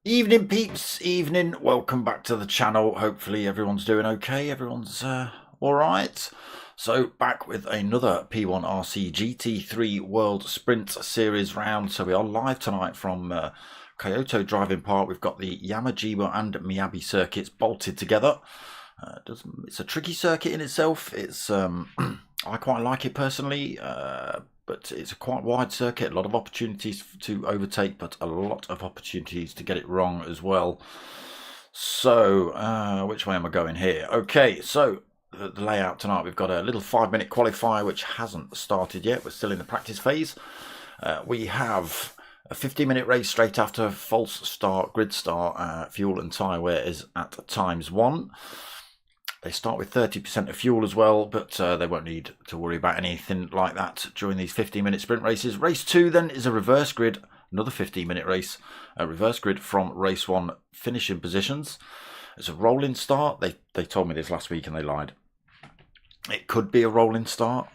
Evening peeps, evening, welcome back to the channel. Hopefully everyone's doing okay, everyone's alright. So back with another P1RC GT3 World Sprint Series round. So we are live tonight from Kyoto Driving Park. We've got the Yamagiwa+Miyabi circuits bolted together. It's a tricky circuit in itself. It's I quite like it personally, but it's a quite wide circuit, a lot of opportunities to overtake, but a lot of opportunities to get it wrong as well. So, which way am I going here? Okay, so the layout tonight, we've got a little 5-minute qualifier, which hasn't started yet. We're still in the practice phase. We have a 15-minute race straight after false start, grid start. Fuel and tyre wear is at ×1. They start with 30% of fuel as well, but they won't need to worry about anything like that during these 15-minute sprint races. Race 2 then is a reverse grid, another 15-minute race, a reverse grid from race 1 finishing positions. It's a rolling start. They told me this last week and they lied. It could be a rolling start.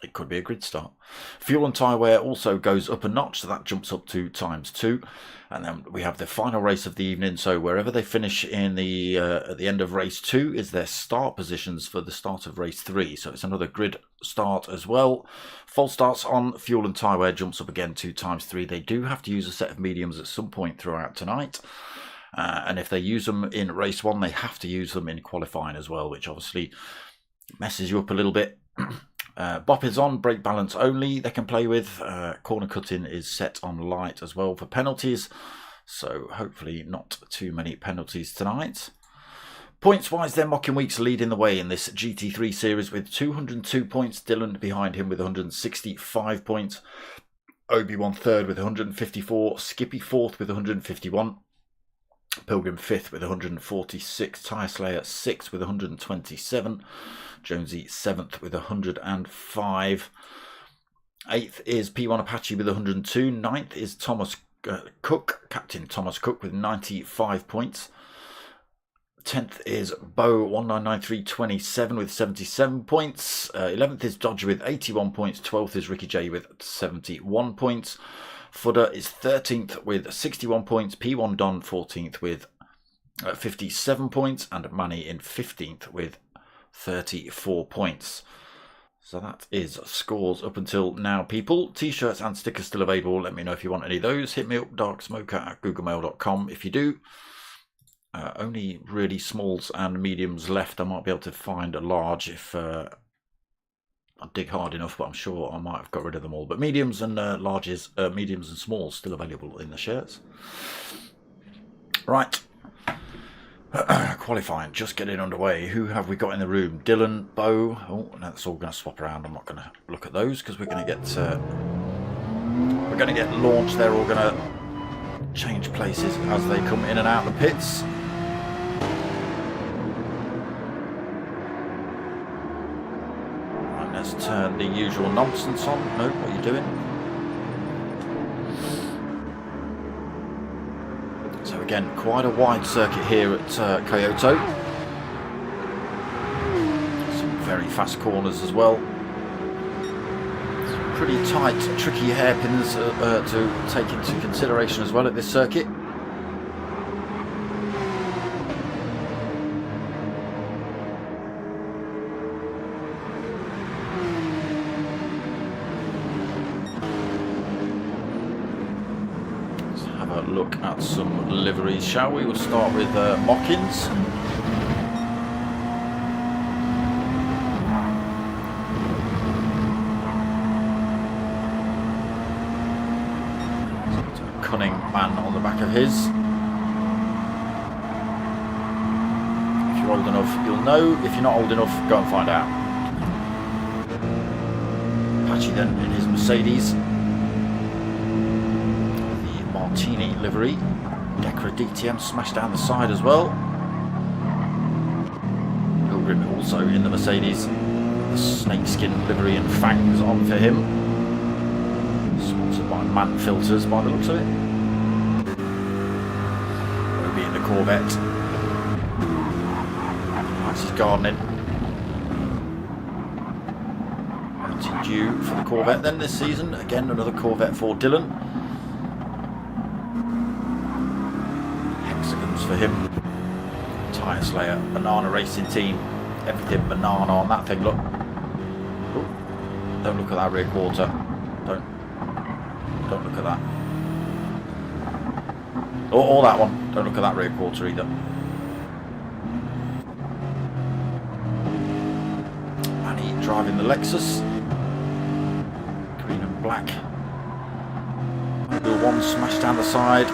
It could be a grid start. Fuel and tyre wear also goes up a notch, so that jumps up to ×2. And then we have the final race of the evening. So wherever they finish in the at the end of race 2 is their start positions for the start of race 3. So it's another grid start as well. False starts on fuel and tyre wear jumps up again to ×3. They do have to use a set of mediums at some point throughout tonight. And if they use them in race 1, they have to use them in qualifying as well, which obviously messes you up a little bit. Bop is on, brake balance only they can play with. Corner cutting is set on light as well for penalties. So hopefully not too many penalties tonight. Points wise then, Mocking Weeks leading the way in this GT3 series with 202 points. Dylan behind him with 165 points. Obi-Wan third with 154. Skippy fourth with 151. Pilgrim 5th with 146, Tyre Slayer 6th with 127, Jonesy 7th with 105, 8th is P1 Apache with 102, 9th is Thomas Cook, Captain Thomas Cook with 95 points, 10th is Bo 199327 with 77 points, 11th is Dodger with 81 points, 12th is Ricky J with 71 points. Fudder is 13th with 61 points, P1 Don 14th with 57 points, and Manny in 15th with 34 points. So that is scores up until now, people. T-shirts and stickers still available. Let me know if you want any of those. Hit me up, darksmoker@googlemail.com if you do. Only really smalls and mediums left. I might be able to find a large if I dig hard enough, but I'm sure I might have got rid of them all. But mediums and larges, mediums and smalls still available in the shirts. Right. Qualifying, just getting underway. Who have we got in the room? Dylan, Bo. Oh, that's all going to swap around. I'm not going to look at those because we're going to get launched. They're all going to change places as they come in and out of the pits. Let's turn the usual nonsense on. No, what are you doing? So again, quite a wide circuit here at Kyoto. Some very fast corners as well. Some pretty tight, tricky hairpins to take into consideration as well at this circuit. Look at some liveries, shall we? We'll start with Mockins. cunning man on the back of his. If you're old enough, you'll know. If you're not old enough, go and find out. Apache then in his Mercedes. The Martini livery. Decra DTM smashed down the side as well. Pilgrim also in the Mercedes. The snakeskin livery and fangs on for him. Sponsored by Man Filters by the looks of it. Obi in the Corvette. That's his gardening. Mountain Dew for the Corvette then this season. Again another Corvette for Dylan. Hexagons for him. Tyre Slayer, Banana Racing Team. Everything banana on that thing, look. Ooh, don't look at that rear quarter. Don't look at that. Or that one. Don't look at that rear quarter either. Annie driving the Lexus. Green and black. Mobile 1 smashed down the side.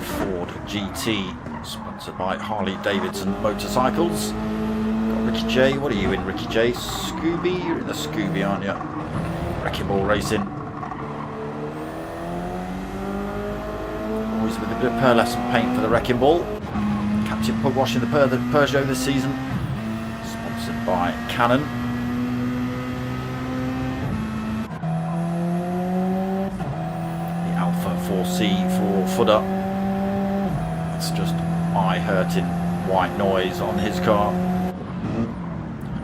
Ford GT, sponsored by Harley Davidson Motorcycles. Got Ricky J. What are you in, Ricky J? Scooby? You're in the Scooby, aren't you? Wrecking Ball Racing. Always with a bit of pearlescent paint for the Wrecking Ball. Captain Pug washing the Peugeot this season. Sponsored by Canon. The Alpha 4C for Fudder. It's just eye-hurting white noise on his car.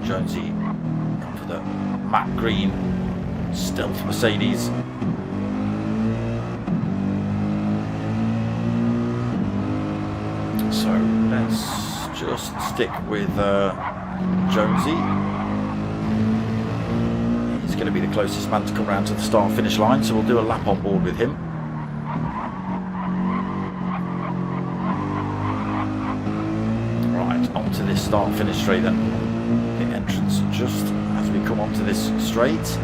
Jonesy for the matte green stealth Mercedes. So let's just stick with Jonesy. He's going to be the closest man to come round to the start-finish line, so we'll do a lap on board with him. Onto this start-finish straight then. The entrance just as we come onto this straight.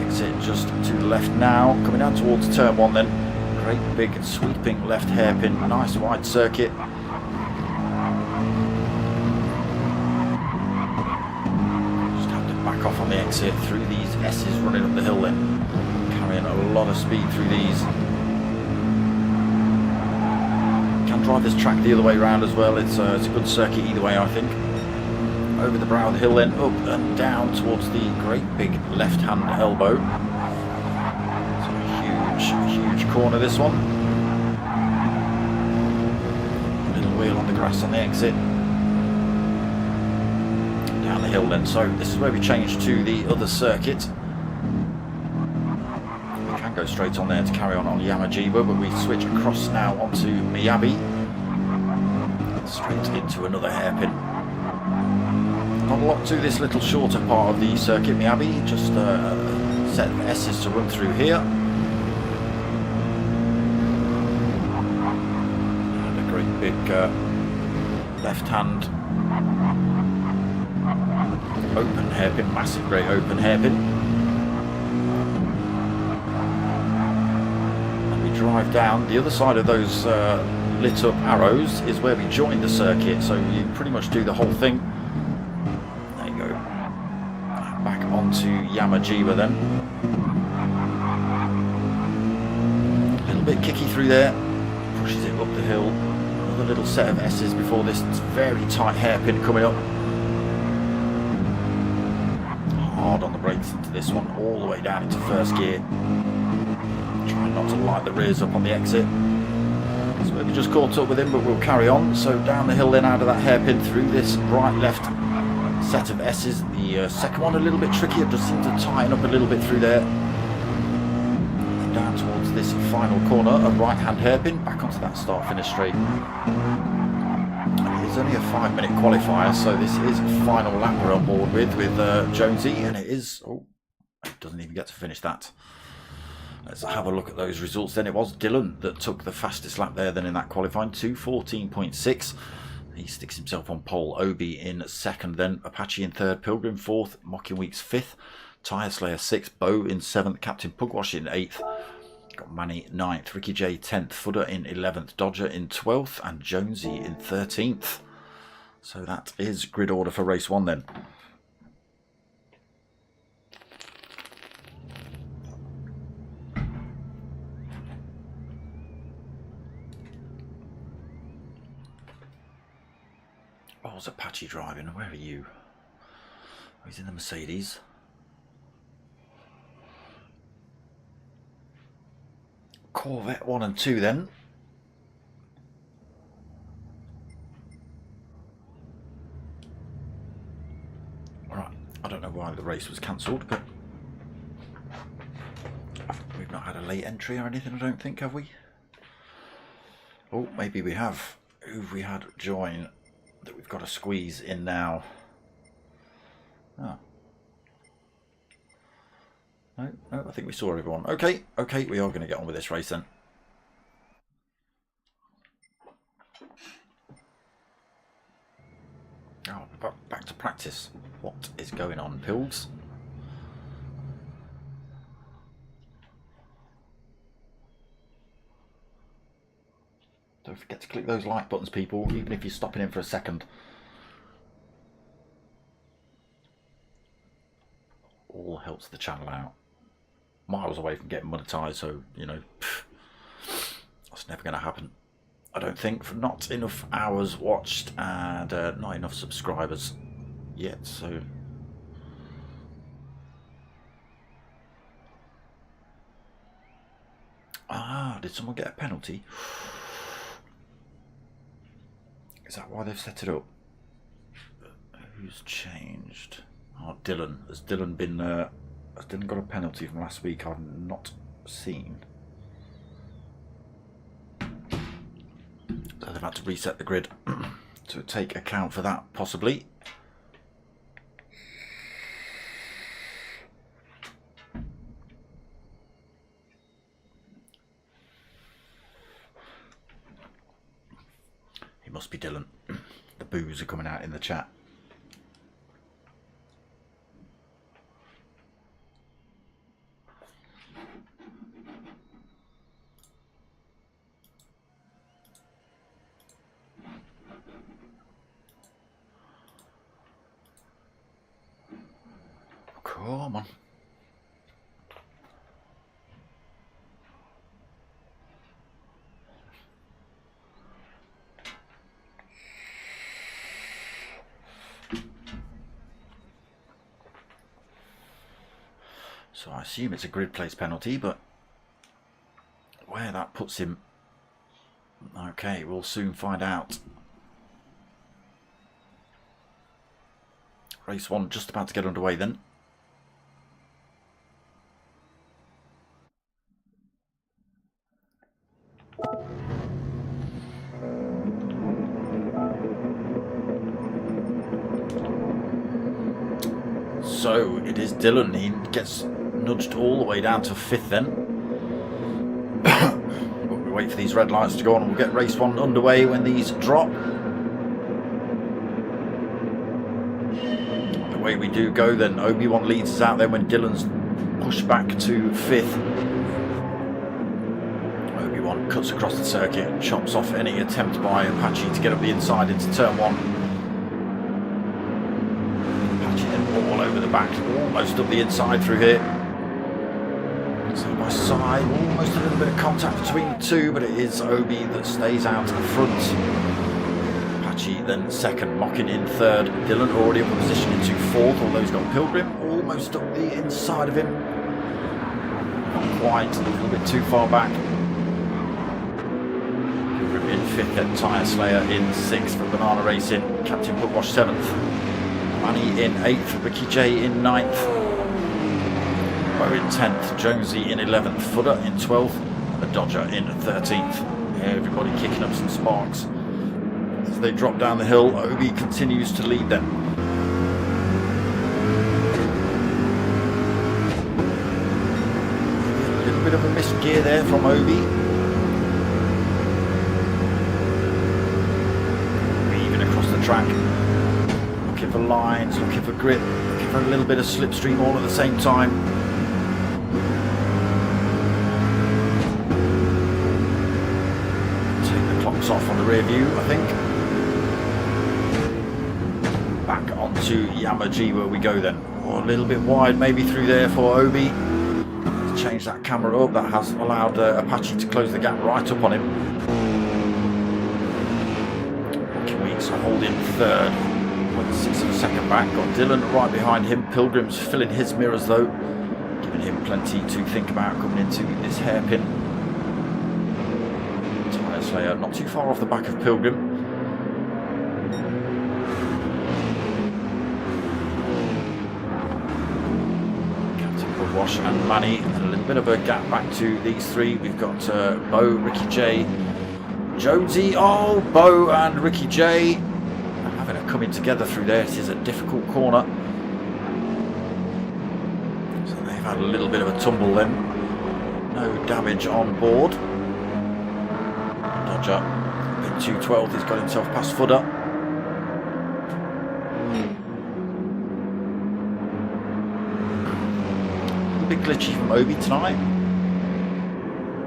Exit just to the left now. Coming down towards turn 1 then. Great big sweeping left hairpin. Nice wide circuit. Just have to back off on the exit through these S's running up the hill then. Carrying a lot of speed through these. Drive this track the other way around as well. It's a good circuit either way, I think. Over the brow of the hill then, up and down towards the great big left hand elbow. It's a huge corner, this one. Little wheel on the grass on the exit. Down the hill then. So this is where we change to the other circuit. We can go straight on there to carry on Yamagiwa, but we switch across now onto Miyabi. Straight into another hairpin. Not a lot to this little shorter part of the circuit, Miyabi. Just a set of S's to run through here. And a great big left hand open hairpin, massive great open hairpin. And we drive down the other side of those lit up arrows is where we join the circuit, so you pretty much do the whole thing. There you go. Back onto Yamagiwa then. A little bit kicky through there. Pushes it up the hill. Another little set of S's before this very tight hairpin coming up. Hard on the brakes into this one, all the way down into first gear. Trying not to light the rears up on the exit. So we just caught up with him, but we'll carry on. So down the hill then, out of that hairpin through this right-left set of S's. The second one a little bit trickier, just seemed to tighten up a little bit through there. And down towards this final corner, a right-hand hairpin, back onto that start-finish straight. It's only a 5-minute qualifier, so this is final lap we're on board with Jonesy, and it is... Oh, it doesn't even get to finish that. Let's have a look at those results then. It was Dylan that took the fastest lap there then in that qualifying, 2:14.6. He sticks himself on pole. Obi in second then, Apache in third, Pilgrim fourth, Mocking Weeks fifth, Tyre Slayer 6th, Bo in 7th, Captain Pugwash in 8th, got Manny 9th, Ricky J 10th, Footer in 11th, Dodger in 12th, and Jonesy in 13th. So that is grid order for race 1 then. Oh, it's Apache driving. Where are you? Oh, he's in the Mercedes. Corvette 1 and 2 then. Right, I don't know why the race was cancelled, but we've not had a late entry or anything, I don't think, have we? Oh, maybe we have. Who've we had join that we've got to squeeze in now? Oh. No, I think we saw everyone. Okay, we are going to get on with this race then. Oh, back to practice. What is going on, Pills? Don't forget to click those like buttons, people, even if you're stopping in for a second. All helps the channel out. Miles away from getting monetized, so you know that's never going to happen, I don't think. For not enough hours watched and not enough subscribers yet. So did someone get a penalty? Is that why they've set it up? Who's changed? Oh, Dylan. Has Dylan been? Has Dylan got a penalty from last week? I've not seen. So they've had to reset the grid to take account for that, possibly. It must be Dylan. The boos are coming out in the chat. Come on. So I assume it's a grid place penalty, but where that puts him, okay, we'll soon find out. Race 1 just about to get underway then. So it is Dylan. He gets nudged all the way down to 5th then. But we wait for these red lights to go on and we'll get race 1 underway when these drop. The way we do go then, Obi-Wan leads us out then when Dylan's pushed back to 5th. Obi-Wan cuts across the circuit and chops off any attempt by Apache to get up the inside into turn 1. All over the back, almost up the inside through here. Side by side, almost a little bit of contact between the two, but it is Obi that stays out in front. Apache then 2nd, Mocking in 3rd. Dylan already up a position into 4th, although he's got Pilgrim almost up the inside of him. Not quite, a little bit too far back. Pilgrim in 5th, then Tyre Slayer in 6th for Banana Racing. Captain Pugwash 7th. Manny in 8th, Ricky J in 9th, Bo in 10th, Jonesy in 11th, Footer in 12th, and the Dodger in 13th. Everybody kicking up some sparks. As they drop down the hill, Obi continues to lead them. A little bit of a missed gear there from Obi. Weaving across the track. Looking for lines, looking for grip, looking give her a little bit of slipstream all at the same time. Take the clocks off on the rear view, I think. Back onto Yamagiwa we go then. Oh, a little bit wide maybe through there for Obi. Let's change that camera up. That has allowed Apache to close the gap right up on him. Weeks holding third. 0.6 of a second back. Got Dylan right behind him. Pilgrim's filling his mirrors though, giving him plenty to think about coming into this hairpin. Tyre Slayer not too far off the back of Pilgrim. Wash and Manny, and a little bit of a gap back to these three. We've got Bo, Ricky J, Jonesy. Oh, Bo and Ricky J having a coming together through there. It is a difficult corner, so they've had a little bit of a tumble then. No damage on board. Dodger in 212, he's got himself past footer. Bit glitchy from Obi tonight.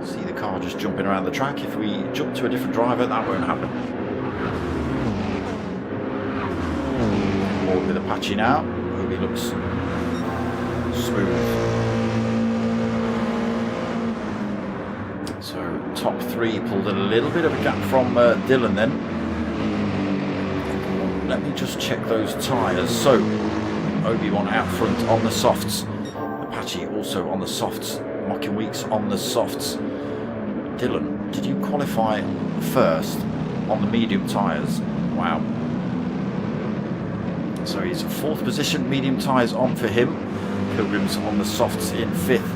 See the car just jumping around the track. If we jump to a different driver, that won't happen. More with Apache now. Obi looks smooth. So top three pulled a little bit of a gap from Dylan then. Let me just check those tyres. So Obi-Wan out front on the softs. Apache also on the softs. Mocking Weeks on the softs. Dylan, did you qualify first on the medium tyres? Wow. So he's fourth position, medium tyres on for him. Pilgrim's on the softs in fifth.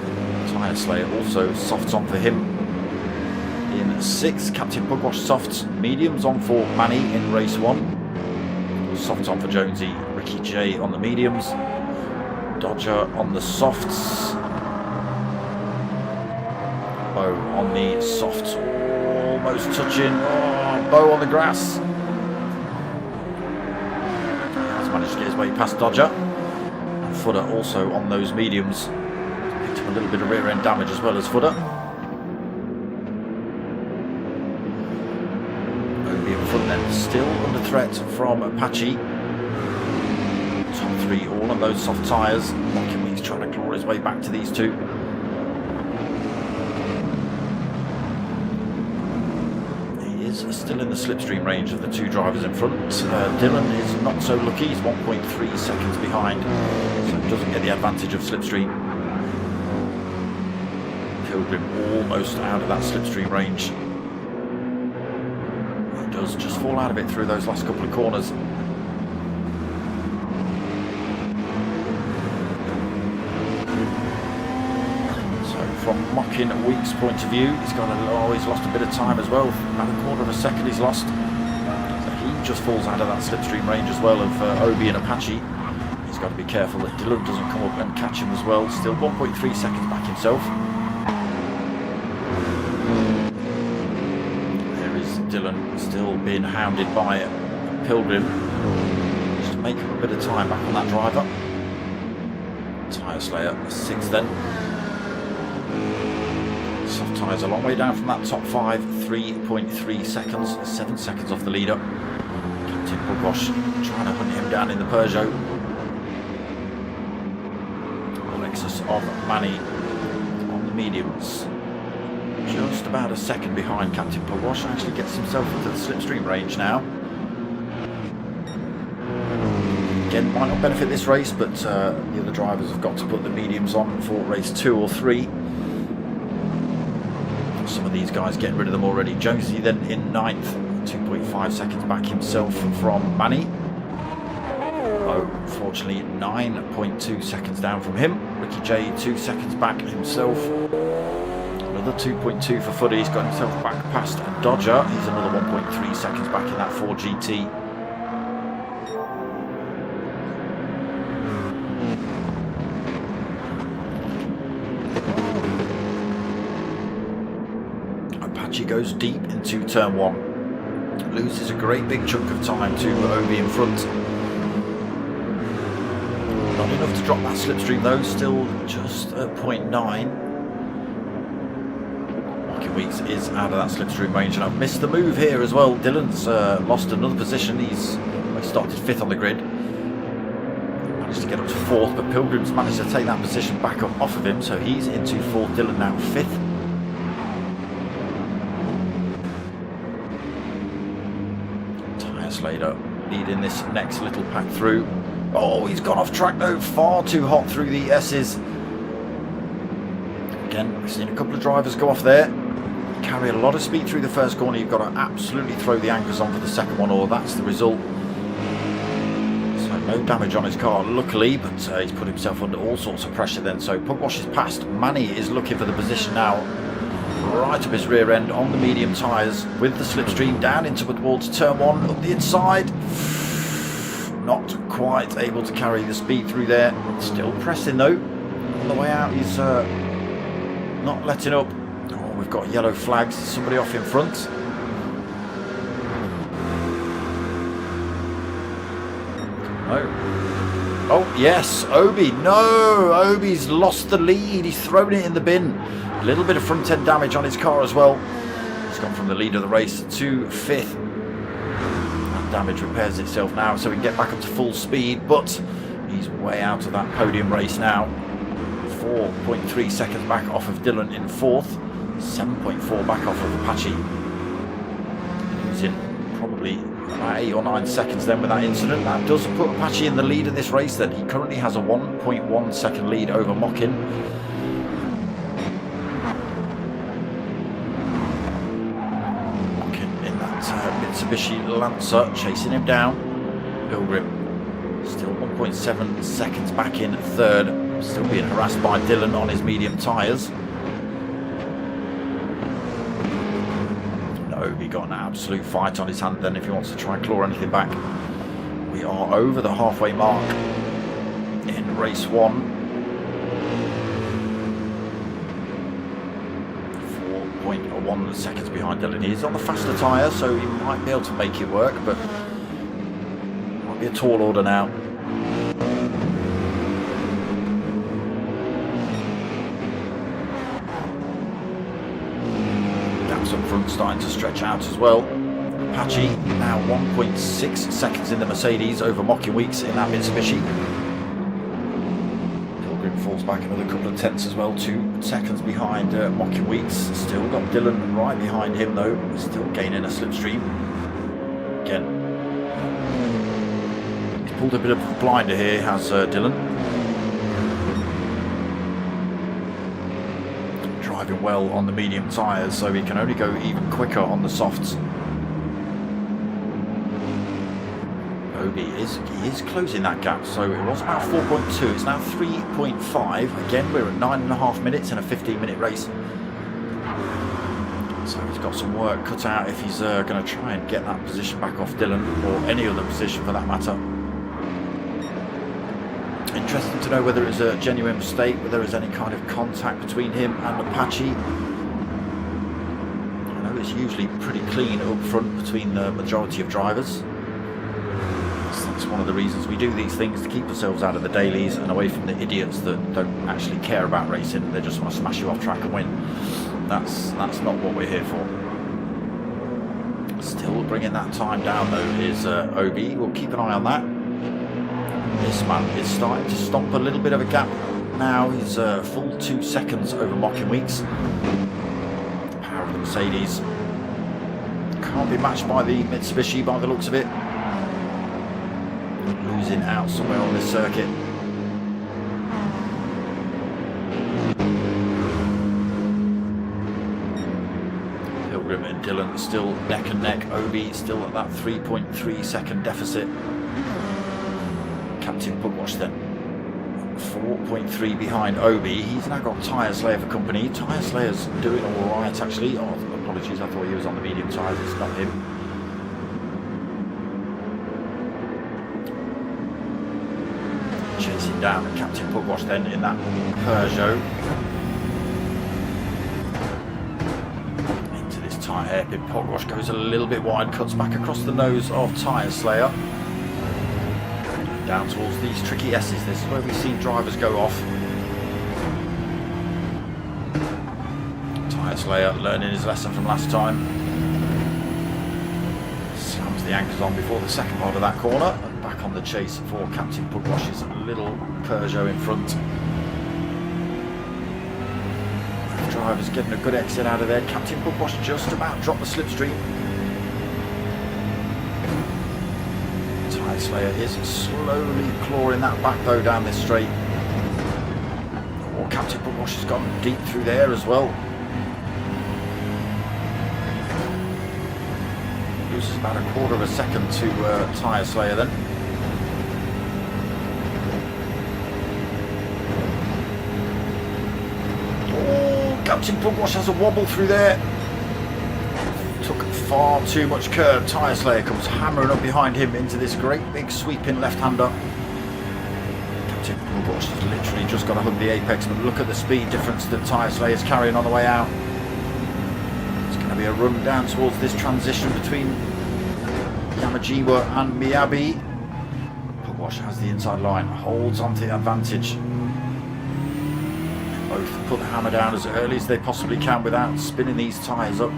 Tyre Slayer also softs on for him in sixth. Captain Pugwash softs. Mediums on for Manny in race one. Softs on for Jonesy. Ricky J on the mediums. Dodger on the softs. Bo on the softs. Almost touching. Oh, Bo on the grass. Has managed to get his way past Dodger. And Footer also on those mediums. Picked up a little bit of rear end damage as well as Footer. Obi in front then, still under threat from Apache. Top three all on those soft tyres. Mocking Weeks trying to claw his way back to these two. He is still in the slipstream range of the two drivers in front. Dylan is not so lucky. He's 1.3 seconds behind, so doesn't get the advantage of slipstream. Pilgrim almost out of that slipstream range. He does just fall out of it through those last couple of corners. From Mocking Weeks' point of view, he's lost a bit of time as well. About a quarter of a second he's lost. So he just falls out of that slipstream range as well of Obi and Apache. He's got to be careful that Dylan doesn't come up and catch him as well. Still 1.3 seconds back himself. There is Dylan still being hounded by Pilgrim. Just to make up a bit of time back on that driver. Tyre Slayer, sixth then. Soft tyres a long way down from that top five. 3.3 seconds, 7 seconds off the leader. Captain Pugwash trying to hunt him down in the Peugeot. Alexis of Manny on the mediums. Just about a second behind Captain Pugwash. Actually gets himself into the slipstream range now. Again, might not benefit this race, but the other drivers have got to put the mediums on for race 2 or 3. Some of these guys getting rid of them already. Jonesy then in 9th, 2.5 seconds back himself from Manny. Oh, unfortunately 9.2 seconds down from him. Ricky J 2 seconds back himself. Another 2.2 for Footy. He's got himself back past Dodger. He's another 1.3 seconds back in that 4GT. Goes deep into turn 1, loses a great big chunk of time to Obi in front. Not enough to drop that slipstream though, still just at 0.9. Weeks is out of that slipstream range, and I've missed the move here as well. Dylan's lost another position. He started 5th on the grid, managed to get up to 4th, but Pilgrim's managed to take that position back up off of him, so he's into 4th. Dylan now 5th. Tyre Slater leading this next little pack through. Oh, he's gone off track though, far too hot through the S's. Again, we've seen a couple of drivers go off there. Carry a lot of speed through the first corner. You've got to absolutely throw the anchors on for the second one, or that's the result. So no damage on his car, luckily, but he's put himself under all sorts of pressure then. So Pugwash is past. Manny is looking for the position now, right up his rear end on the medium tyres, with the slipstream down into towards turn 1, up the inside. Not quite able to carry the speed through there. Still pressing though. On the way out, he's not letting up. We've got yellow flags, somebody off in front. No. Oh, yes, Obi. No, Obi's lost the lead. He's thrown it in the bin. A little bit of front end damage on his car as well. He's gone from the lead of the race to 5th. That damage repairs itself now, so we can get back up to full speed, but he's way out of that podium race now. 4.3 seconds back off of Dylan in 4th. 7.4 back off of Apache. Losing probably about 8 or 9 seconds then with that incident. That does put Apache in the lead in this race then. He currently has a 1.1 second lead over Mockin. Mockin in that Mitsubishi Lancer, chasing him down. Pilgrim still 1.7 seconds back in 3rd. Still being harassed by Dylan on his medium tyres. He got an absolute fight on his hand then if he wants to try and claw anything back. We are over the halfway mark in race 1. 4.1 seconds behind Dylan. He's on the faster tyre, so he might be able to make it work, but might be a tall order now. Up front starting to stretch out as well. Apache now 1.6 seconds in the Mercedes over Mocking Weeks in that Mitsubishi. Pilgrim falls back another couple of tenths as well, 2 seconds behind Mocking Weeks. Still got Dylan right behind him though, still gaining a slipstream. Again, he's pulled a bit of a blinder here, has Dylan. Driving well on the medium tyres, so he can only go even quicker on the softs. Obi is closing that gap, so it was about 4.2, it's now 3.5. Again, we're at 9.5 minutes in a 15-minute race. So he's got some work cut out if he's going to try and get that position back off Dylan, or any other position for that matter. Interesting to know whether it's a genuine mistake, whether there is any kind of contact between him and Apache. I know it's usually pretty clean up front between the majority of drivers. So that's one of the reasons we do these things, to keep ourselves out of the dailies and away from the idiots that don't actually care about racing. They just want to smash you off track and win. That's not what we're here for. Still bringing that time down though is Obi. We'll keep an eye on that. This man is starting to stomp a little bit of a gap now. He's a full 2 seconds over Mocking Weeks. The power of the Mercedes can't be matched by the Mitsubishi by the looks of it. Losing out somewhere on this circuit. Pilgrim and Dylan still neck and neck. Obi still at that 3.3 second deficit. Captain Pugwash then 4.3 behind Obi. He's now got Tyre Slayer for company. Tyre Slayer's doing all right actually. Oh, apologies, I thought he was on the medium tyres. It's not him. Chasing down Captain Pugwash then in that Peugeot. Into this tight hairpin. Pugwash goes a little bit wide, cuts back across the nose of Tyre Slayer. Down towards these tricky S's. This is where we've seen drivers go off. Tyre Slayer learning his lesson from last time. Slams the anchors on before the second part of that corner. And back on the chase for Captain Pugwash's little Peugeot in front. The driver's getting a good exit out of there. Captain Pugwash just about dropped the slipstream. Tyre Slayer is slowly clawing that back though down this straight. Oh, Captain Pugwash has gone deep through there as well. Loses about a quarter of a second to Tyre Slayer then. Oh, Captain Pugwash has a wobble through there. Took far too much curb. Tyre Slayer comes hammering up behind him into this great big sweeping left-hander. Captain Pugwash has literally just got to hug the apex, but look at the speed difference that Tyre Slayer is carrying on the way out. It's going to be a run down towards this transition between Yamagiwa+Miyabi. Pugwash has the inside line, holds onto the advantage. Both put the hammer down as early as they possibly can without spinning these tyres up.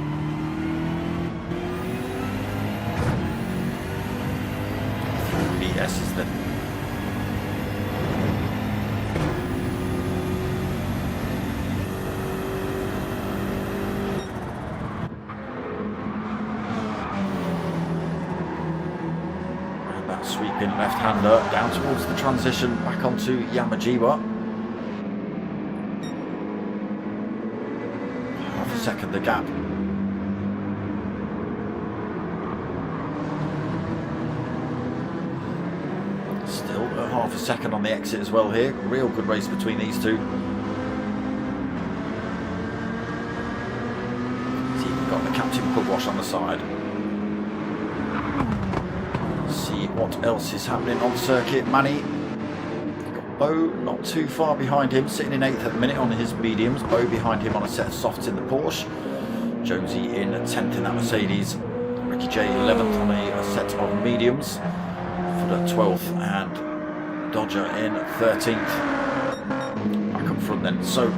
S's then. And that sweeping left-hander down towards the transition back onto Yamagiwa. Half a second the gap. Half a second on the exit as well here. Real good race between these two. He's even got the Captain Pugwash on the side. See what else is happening on circuit. Manny got Bo not too far behind him, sitting in 8th at the minute on his mediums. Bo behind him on a set of softs in the Porsche. Jonesy in 10th in that Mercedes. Ricky J 11th on a set of mediums. For the 12th and Dodger in 13th. Back up front then. So,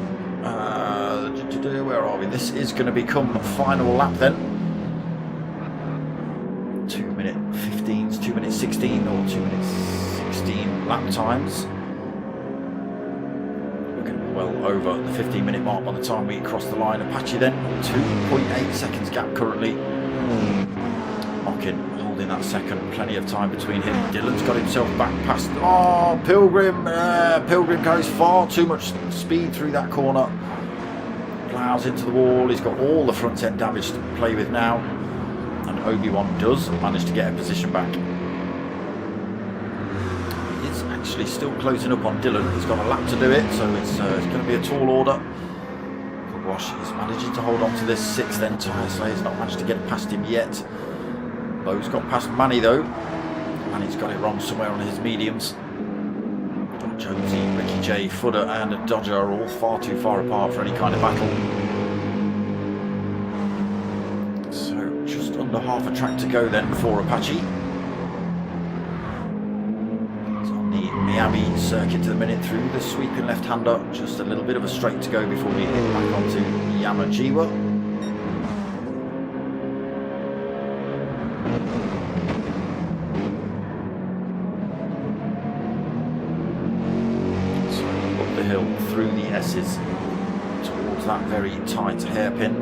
where are we? This is going to become the final lap then. 2 minute 15s, 2 minute 16 or 2 minute 16 lap times. We're going to be well over the 15-minute mark by the time we cross the line. Apache then, 2.8 seconds gap currently. Mocking holding that second, plenty of time between him. Dylan's got himself back past. Oh, Pilgrim! Pilgrim carries far too much speed through that corner. Plows into the wall. He's got all the front end damage to play with now. And Obi-Wan does manage to get a position back. He is actually still closing up on Dylan. He's got a lap to do it, so it's going to be a tall order. Pugwash is managing to hold on to this 6th then. Tyre Slayer's not managed to get past him yet. Bo's got past Manny though. Manny's got it wrong somewhere on his mediums. Jonesy, Ricky J, Fudder and Dodger are all far too far apart for any kind of battle. So just under half a track to go then for Apache. It's on the Miami circuit to the minute through the sweeping left-hander. Just a little bit of a straight to go before we hit back onto Yamagiwa. Through the S's towards that very tight hairpin.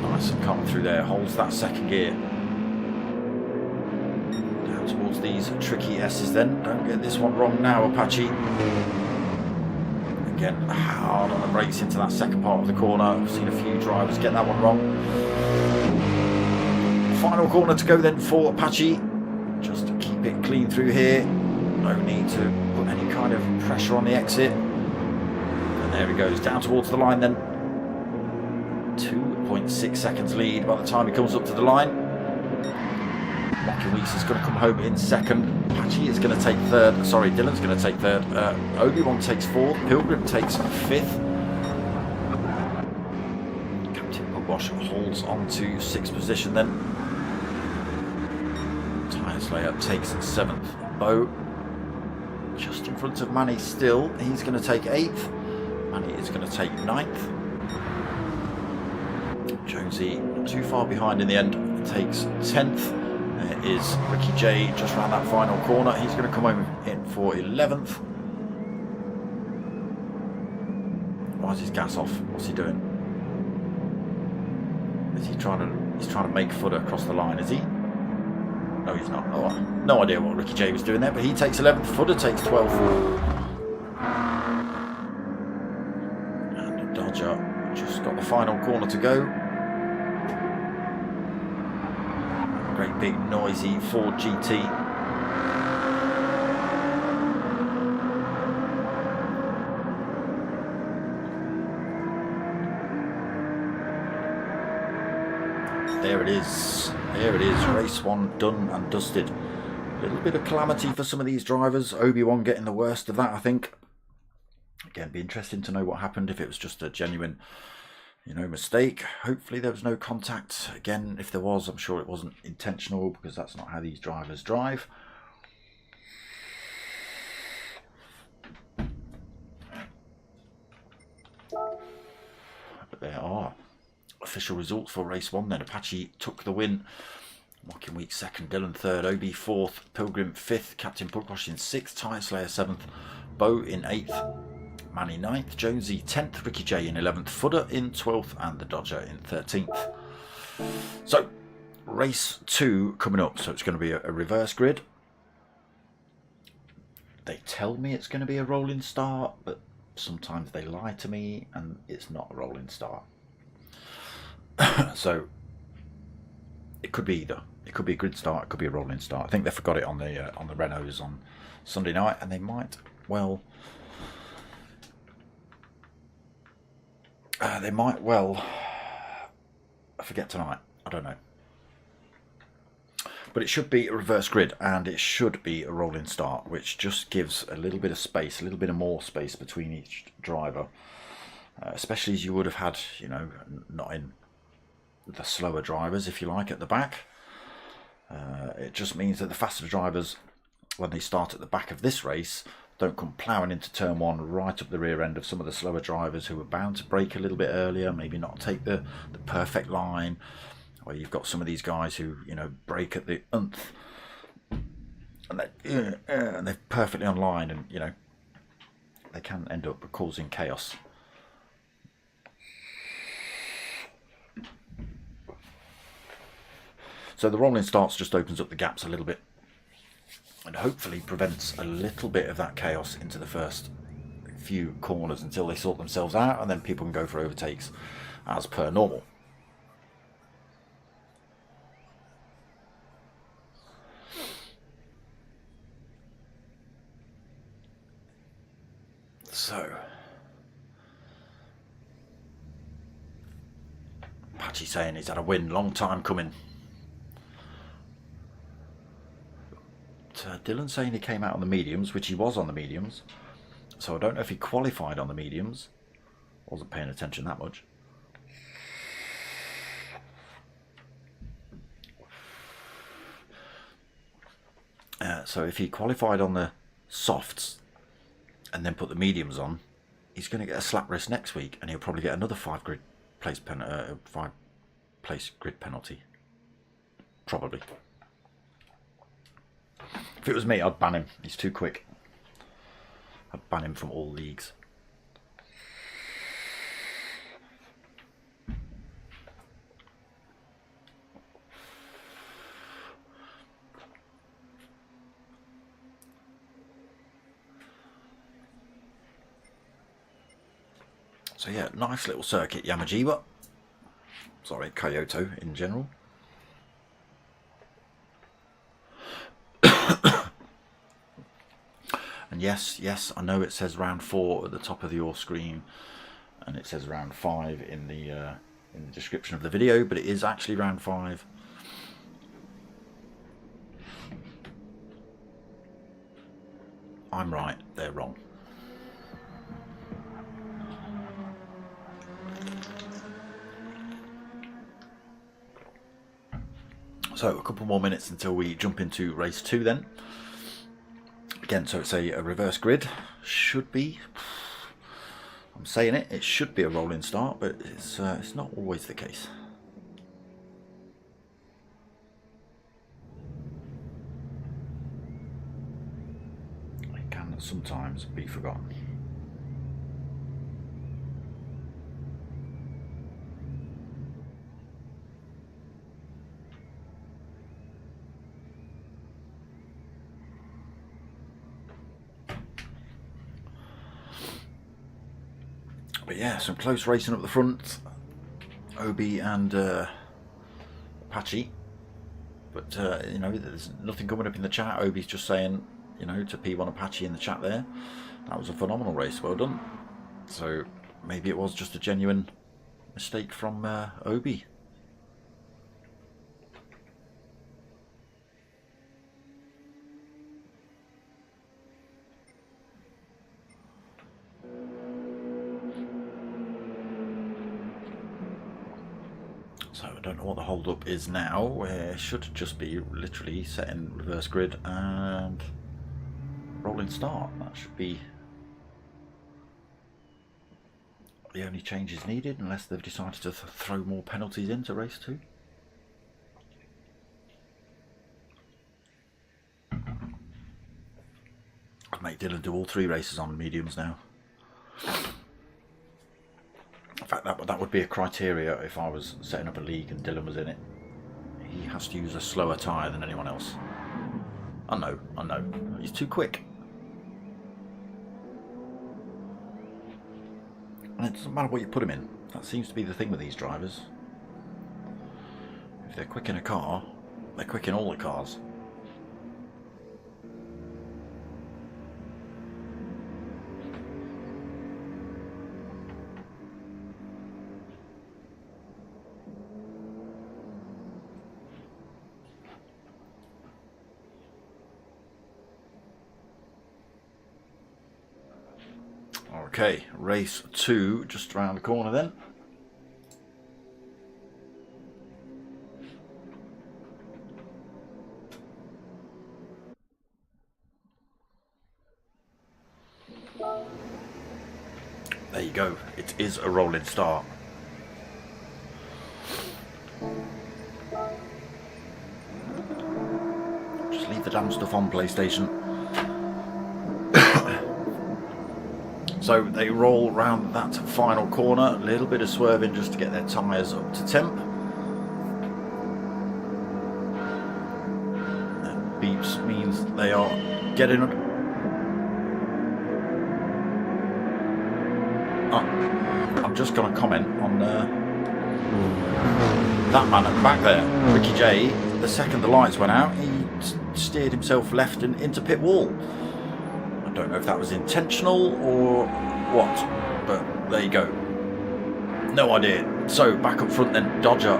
Nice and calm through there, holds that second gear. Down towards these tricky S's then. Don't get this one wrong now, Apache. Again, hard on the brakes into that second part of the corner. I've seen a few drivers get that one wrong. Final corner to go then for Apache. Just to keep it clean through here. No need to put any kind of pressure on the exit. And there he goes, down towards the line then. 2.6 seconds lead by the time he comes up to the line. Yamagiwa is going to come home in second. Apache is going to take third. Sorry, Dylan's going to take third. Obi-Wan takes fourth. Pilgrim takes fifth. Pugwash holds on to 6th position then. Tyre Slayer takes 7th. Bo just in front of Manny still. He's going to take 8th. Manny is going to take 9th. Jonesy not too far behind in the end, takes 10th. There is Ricky J just round that final corner. He's going to come home in for 11th. Why is his gas off? What's he doing? Is he trying to? He's trying to make footer across the line, is he? No, he's not. Oh, no idea what Ricky J was doing there, but he takes 11th. Footer takes 12th. And the Dodger just got the final corner to go. Great big noisy Ford GT. There it is. There it is. Race 1 done and dusted. A little bit of calamity for some of these drivers. Obi-Wan getting the worst of that, I think. Again, be interesting to know what happened, if it was just a genuine, mistake. Hopefully there was no contact. Again, if there was, I'm sure it wasn't intentional, because that's not how these drivers drive. But there are official results for race 1 then. Apache took the win. Mocking Week 2nd, Dylan 3rd, Obi 4th, Pilgrim 5th, Captain Pugwash in 6th, Tyre Slayer 7th, Bo in 8th, Manny 9th, Jonesy 10th, Ricky J in 11th, Footer in 12th, and the Dodger in 13th. So, race 2 coming up. So it's going to be a reverse grid. They tell me it's going to be a rolling start, but sometimes they lie to me and it's not a rolling start. So it could be either. It could be a grid start, it could be a rolling start. I think they forgot it on the Renaults on Sunday night, and they might well forget tonight. I don't know. But it should be a reverse grid, and it should be a rolling start, which just gives a little bit of space, a little bit of more space between each driver, especially as you would have had, not in the slower drivers, if you like, at the back. It just means that the faster drivers, when they start at the back of this race, don't come ploughing into turn 1 right up the rear end of some of the slower drivers who are bound to brake a little bit earlier, maybe not take the perfect line, where you've got some of these guys who, brake at the nth, and they're perfectly on line, and, they can end up causing chaos. So the rolling starts just opens up the gaps a little bit, and hopefully prevents a little bit of that chaos into the first few corners until they sort themselves out, and then people can go for overtakes as per normal. So Apache saying he's had a win, long time coming. Dylan saying he came out on the mediums, which he was on the mediums, so I don't know if he qualified on the mediums. Wasn't paying attention that much. So if he qualified on the softs and then put the mediums on, he's going to get a slap wrist next week, and he'll probably get another 5 place grid penalty, probably. If it was me, I'd ban him. He's too quick. I'd ban him from all leagues. So yeah, nice little circuit, Yamagiwa. Sorry, Kyoto in general. And yes, I know it says round 4 at the top of your screen, and it says round 5 in the description of the video, but it is actually round 5. I'm right, they're wrong. So a couple more minutes until we jump into race 2 then. Again, so it's a reverse grid. Should be, I'm saying it should be a rolling start, but it's not always the case. It can sometimes be forgotten. But yeah, some close racing up the front, Obi and Apache. But you know, there's nothing coming up in the chat. Obi's just saying, you know, to P1 Apache in the chat there, that was a phenomenal race, well done. So maybe it was just a genuine mistake from Obi. So I don't know what the hold up is now, where it should just be literally setting reverse grid and rolling start. That should be the only changes needed, unless they've decided to throw more penalties into race 2. I'd make Dylan do all 3 races on mediums now. In fact, that would be a criteria if I was setting up a league and Dylan was in it. He has to use a slower tyre than anyone else. I know. He's too quick. And it doesn't matter what you put him in. That seems to be the thing with these drivers. If they're quick in a car, they're quick in all the cars. Okay, race 2 just around the corner then. There you go, it is a rolling start. Just leave the damn stuff on, PlayStation. So they roll round that final corner, a little bit of swerving just to get their tyres up to temp. That beeps means they are getting up. I'm just going to comment on that man at the back there, Ricky J. The second the lights went out, he steered himself left and into pit wall. I don't know if that was intentional or what, but there you go. No idea. So back up front then, Dodger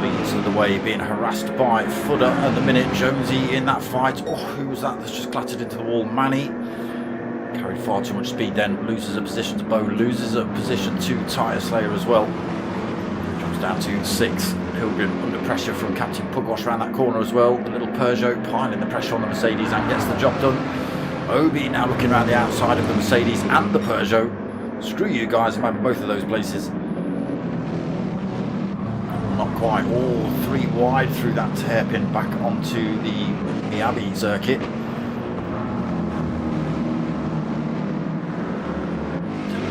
leads the way, being harassed by Fudder at the minute. Jonesy in that fight. Oh, who was that that's just clattered into the wall? Manny. Carried far too much speed then, loses a position to Bo, loses a position to Tyre Slayer as well. Drops down to 6. Pilgrim under pressure from Captain Pugwash around that corner as well. The little Peugeot piling the pressure on the Mercedes and gets the job done. Obi now looking around the outside of the Mercedes and the Peugeot. Screw you guys, I'm having both of those places. Not quite, all 3 wide through that hairpin back onto the Miyabi circuit.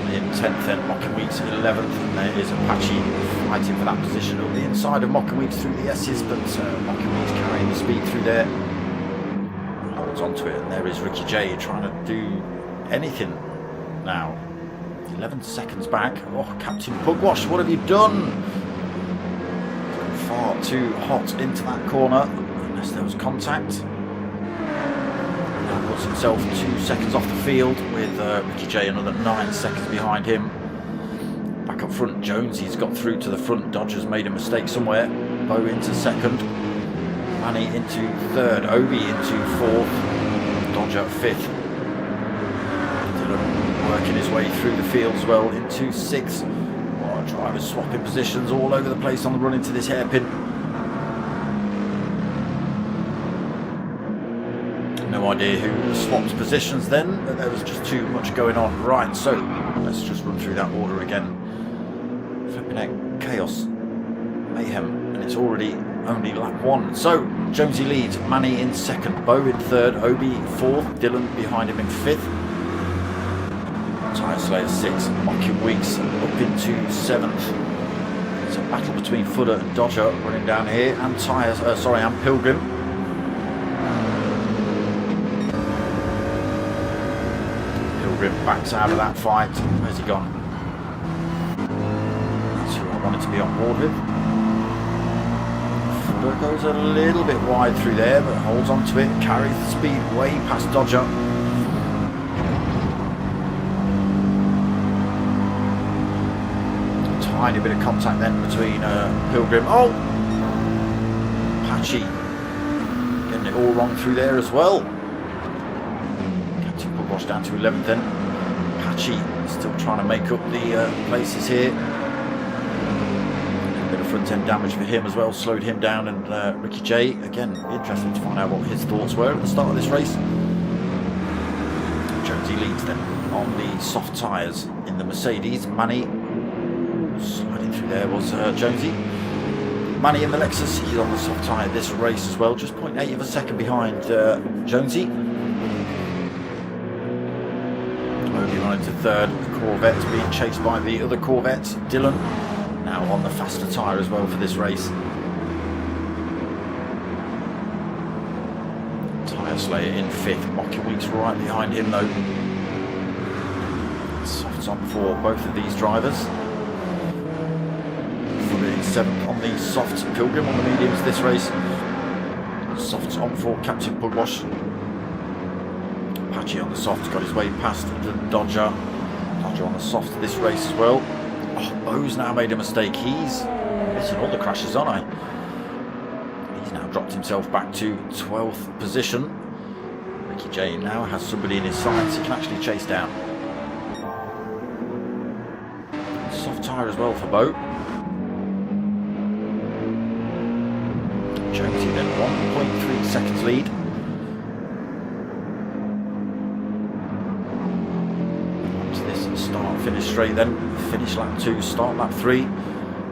In 10th then, Mockenweeks 11th, and there is Apache fighting for that position on the inside of Mockenweeks through the S's, but Mockenweeks carrying the speed through there. Onto it, and there is Ricky J trying to do anything now. 11 seconds back. Oh, Captain Pugwash, what have you done? Far too hot into that corner, unless there was contact. Now puts himself 2 seconds off the field with Ricky J another 9 seconds behind him. Back up front, Jonesy's got through to the front. Dodger's made a mistake somewhere. Bo into second. Manny into 3rd, Obi into 4th, Dodger 5th. Dylan working his way through the field as well into 6th. Oh, drivers swapping positions all over the place on the run into this hairpin. no idea who swapped positions then, but there was just too much going on. Right, so let's just run through that order again. Flipping heck, chaos, mayhem, and it's already only lap 1. So Jonesy leads, Manny in 2nd, Bo in 3rd, Obi 4th, Dylan behind him in 5th, Tyre Slayer 6th, Mocking Weeks up into 7th. It's a battle between Footer and Dodger running down here, and and Pilgrim. Pilgrim backs out of that fight. Where's he gone? That's who I wanted to be on board with. Footer goes a little bit wide through there, but holds on to it, carries the speed way past Dodger. Tiny bit of contact then between Pilgrim. Oh! Patchy getting it all wrong through there as well. Captain Pugwash down to 11th then. Patchy still trying to make up the places here. A bit of front end damage for him as well, slowed him down, and Ricky J, again, interesting to find out what his thoughts were at the start of this race. Jonesy leads then on the soft tyres in the Mercedes. Manny sliding through there was Jonesy. Manny in the Lexus, he's on the soft tyre this race as well, just 0.8 of a second behind Jonesy. Obi running to 3rd, the Corvette's being chased by the other Corvettes. Dylan now on the faster tyre as well for this race. Tyre Slayer in 5th, Mocking Weeks right behind him though. Softs on for both of these drivers. 7th on the softs, Pilgrim on the mediums this race. Softs on for Captain Pugwash. Patchy on the softs, got his way past the Dodger. Dodger on the softs this race as well. Oh, Bo's now made a mistake. He's missing all the crashes, aren't I? He's now dropped himself back to 12th position. Ricky J now has somebody in his sights he can actually chase down. Soft tyre as well for Bo. Jonesy then 1.3 seconds lead. Up to this start finish straight then. Finish lap 2, start lap 3.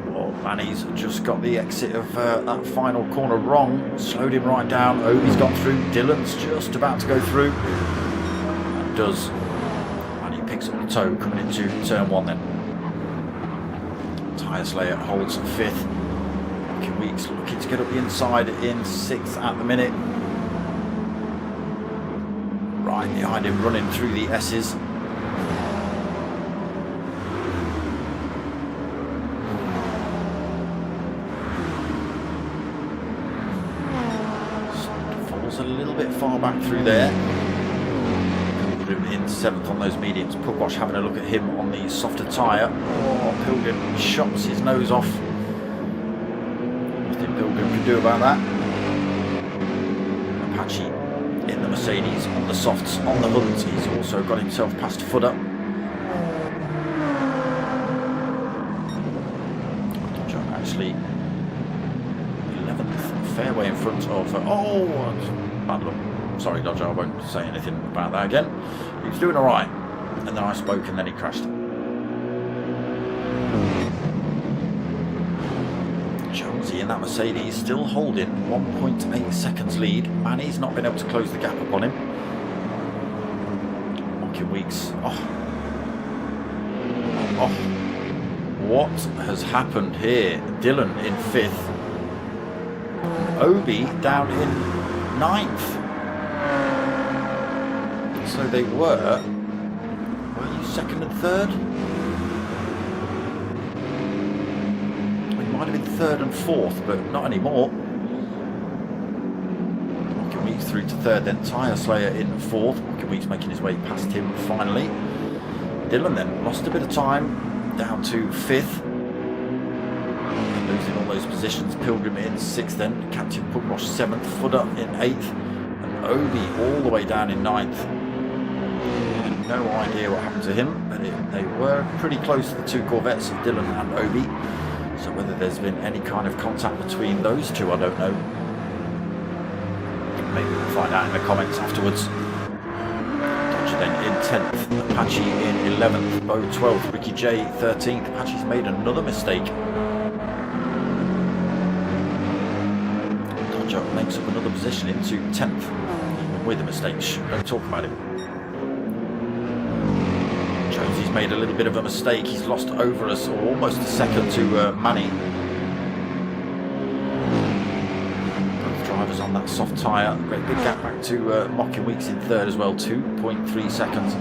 Well, Manny's just got the exit of that final corner wrong. Slowed him right down. Obi's gone through. Dylan's just about to go through. And does. Manny picks up the toe coming into turn 1 then. Tyre Slayer holds 5th. Weeks looking to get up the inside in 6th at the minute. Right behind him, running through the S's. Falls a little bit far back through there. Pilgrim in 7th on those mediums. Pugwash having a look at him on the softer tyre. Oh, Pilgrim chops his nose off. Pilgrim can do about that. Apache in the Mercedes on the softs on the hunt. He's also got himself past Footer. Dodger actually 11th, fairway in front of. Oh, bad luck. Sorry, Dodger, I won't say anything about that again. He was doing all right, and then I spoke, and then he crashed. Jonesy in that Mercedes still holding 1.8 seconds lead. Manny's not been able to close the gap upon him. Mocking Weeks. Oh, what has happened here? Dylan in 5th. Obi down in 9th. So they were you 2nd and 3rd? Might have been 3rd and 4th, but not anymore. Mocking Weeks through to 3rd, then Tyre Slayer in 4th. Mocking Weeks making his way past him finally. Dylan then lost a bit of time, down to 5th. And losing all those positions. Pilgrim in 6th then. Captain Pugwash 7th. Footer in 8th. And Obi all the way down in 9th. No idea what happened to him, but they were pretty close to the 2 Corvettes of Dylan and Obi. So whether there's been any kind of contact between those two, I don't know. Maybe we'll find out in the comments afterwards. Dodger then in 10th, Apache in 11th, Bo 12th, Ricky J 13th. Apache's made another mistake. Dodger makes up another position into 10th with a mistake. Don't talk about him. Jonesy's made a little bit of a mistake. He's lost over us, or almost a second to Manny. Both drivers on that soft tyre. Great big gap back to Mocking Weeks in 3rd as well, 2.3 seconds.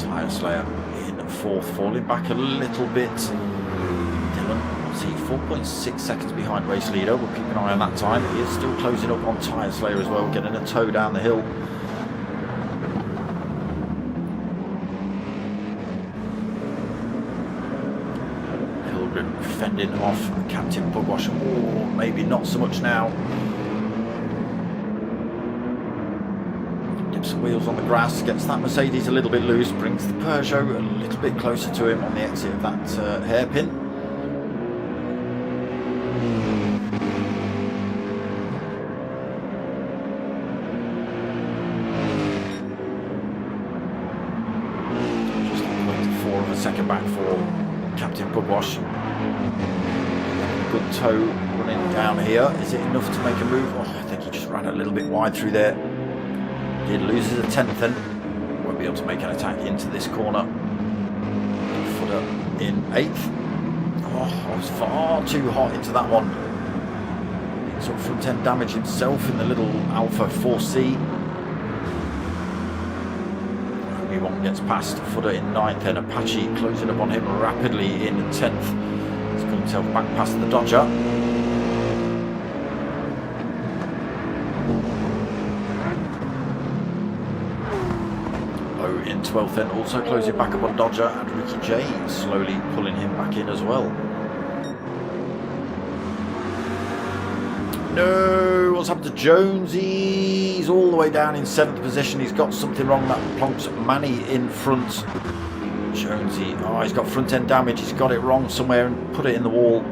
Tyre Slayer in 4th, falling back a little bit. Dylan, see, 4.6 seconds behind race leader. We'll keep an eye on that time. He is still closing up on Tyre Slayer as well, getting a tow down the hill. Pilgrim fending off Captain Pugwash. Oh, maybe not so much now. Dips the wheels on the grass, gets that Mercedes a little bit loose, brings the Peugeot a little bit closer to him on the exit of that hairpin. Second back for Captain Pugwash. Good tow running down here. Is it enough to make a move? Oh, I think he just ran a little bit wide through there. He loses a 10th then. Won't be able to make an attack into this corner. Footer in 8th. Oh, I was far too hot into that one. Picks up front end damage himself in the little Alpha 4C. One gets past, Footer in 9th, and Apache closing up on him rapidly in 10th. He's got himself back past the Dodger. Low in 12th, then also closing back up on Dodger, and Ricky J slowly pulling him back in as well. No, what's happened to Jonesy? He's all the way down in 7th position. He's got something wrong. That plonks Manny in front. Jonesy, oh, he's got front end damage. He's got it wrong somewhere and put it in the wall.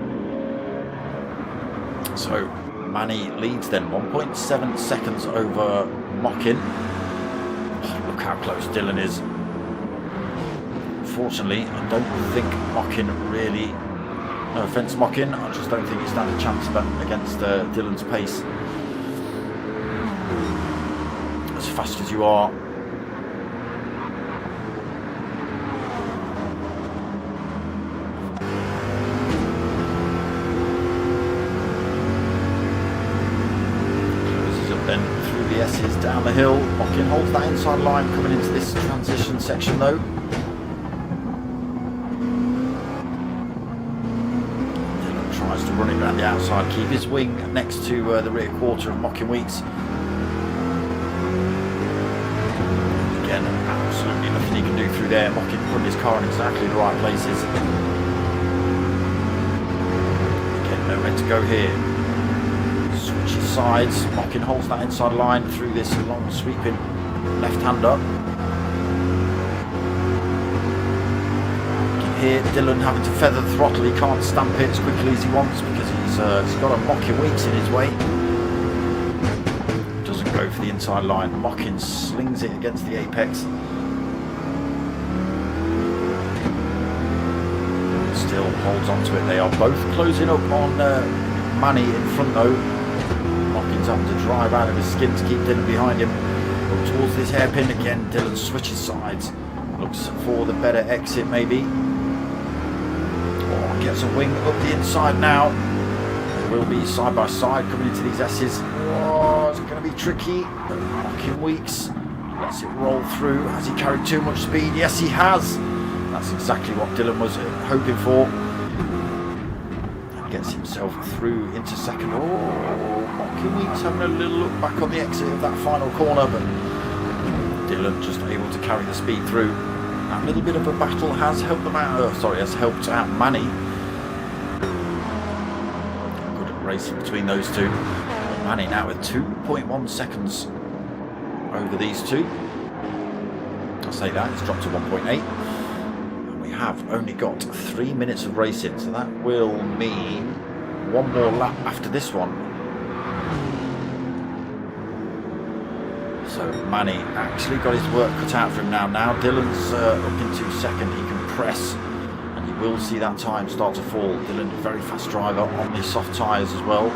So Manny leads then 1.7 seconds over Mockin. Oh, look how close Dylan is. Fortunately, I don't think Mockin really... No offence, Mockin, I just don't think you stand a chance against Dylan's pace. As fast as you are. Closes up then through the S's down the hill. Mockin holds that inside line coming into this transition section though. To run it around the outside, keep his wing next to the rear quarter of Mocking Weeks. Again, absolutely nothing he can do through there. Mocking putting his car in exactly the right places. Again, nowhere to go here. Switches sides. Mocking holds that inside line through this long sweeping left-hander. Here, Dylan having to feather the throttle. He can't stamp it as quickly as he wants because he's got a Mocking Weeks in his way. Doesn't go for the inside line. Mocking slings it against the apex. Still holds on to it. They are both closing up on Manny in front though. Mocking's having to drive out of his skin to keep Dylan behind him. Up towards this hairpin again. Dylan switches sides. Looks for the better exit maybe. Gets a wing up the inside now. They will be side by side coming into these S's. Oh, it's going to be tricky. Mocking Weeks lets it roll through. Has he carried too much speed? Yes, he has. That's exactly what Dylan was hoping for. Gets himself through into second. Oh, Mocking Weeks having a little look back on the exit of that final corner, but Dylan just able to carry the speed through. That little bit of a battle has helped them out. Has helped out Manny. Good racing between those two. Manny now with 2.1 seconds over these two. I'll say that it's dropped to 1.8. And we have only got 3 minutes of racing, so that will mean one more lap after this one. So Manny actually got his work cut out for him now. Now Dylan's up into second. He can press, and you will see that time start to fall. Dylan, very fast driver on the soft tyres as well.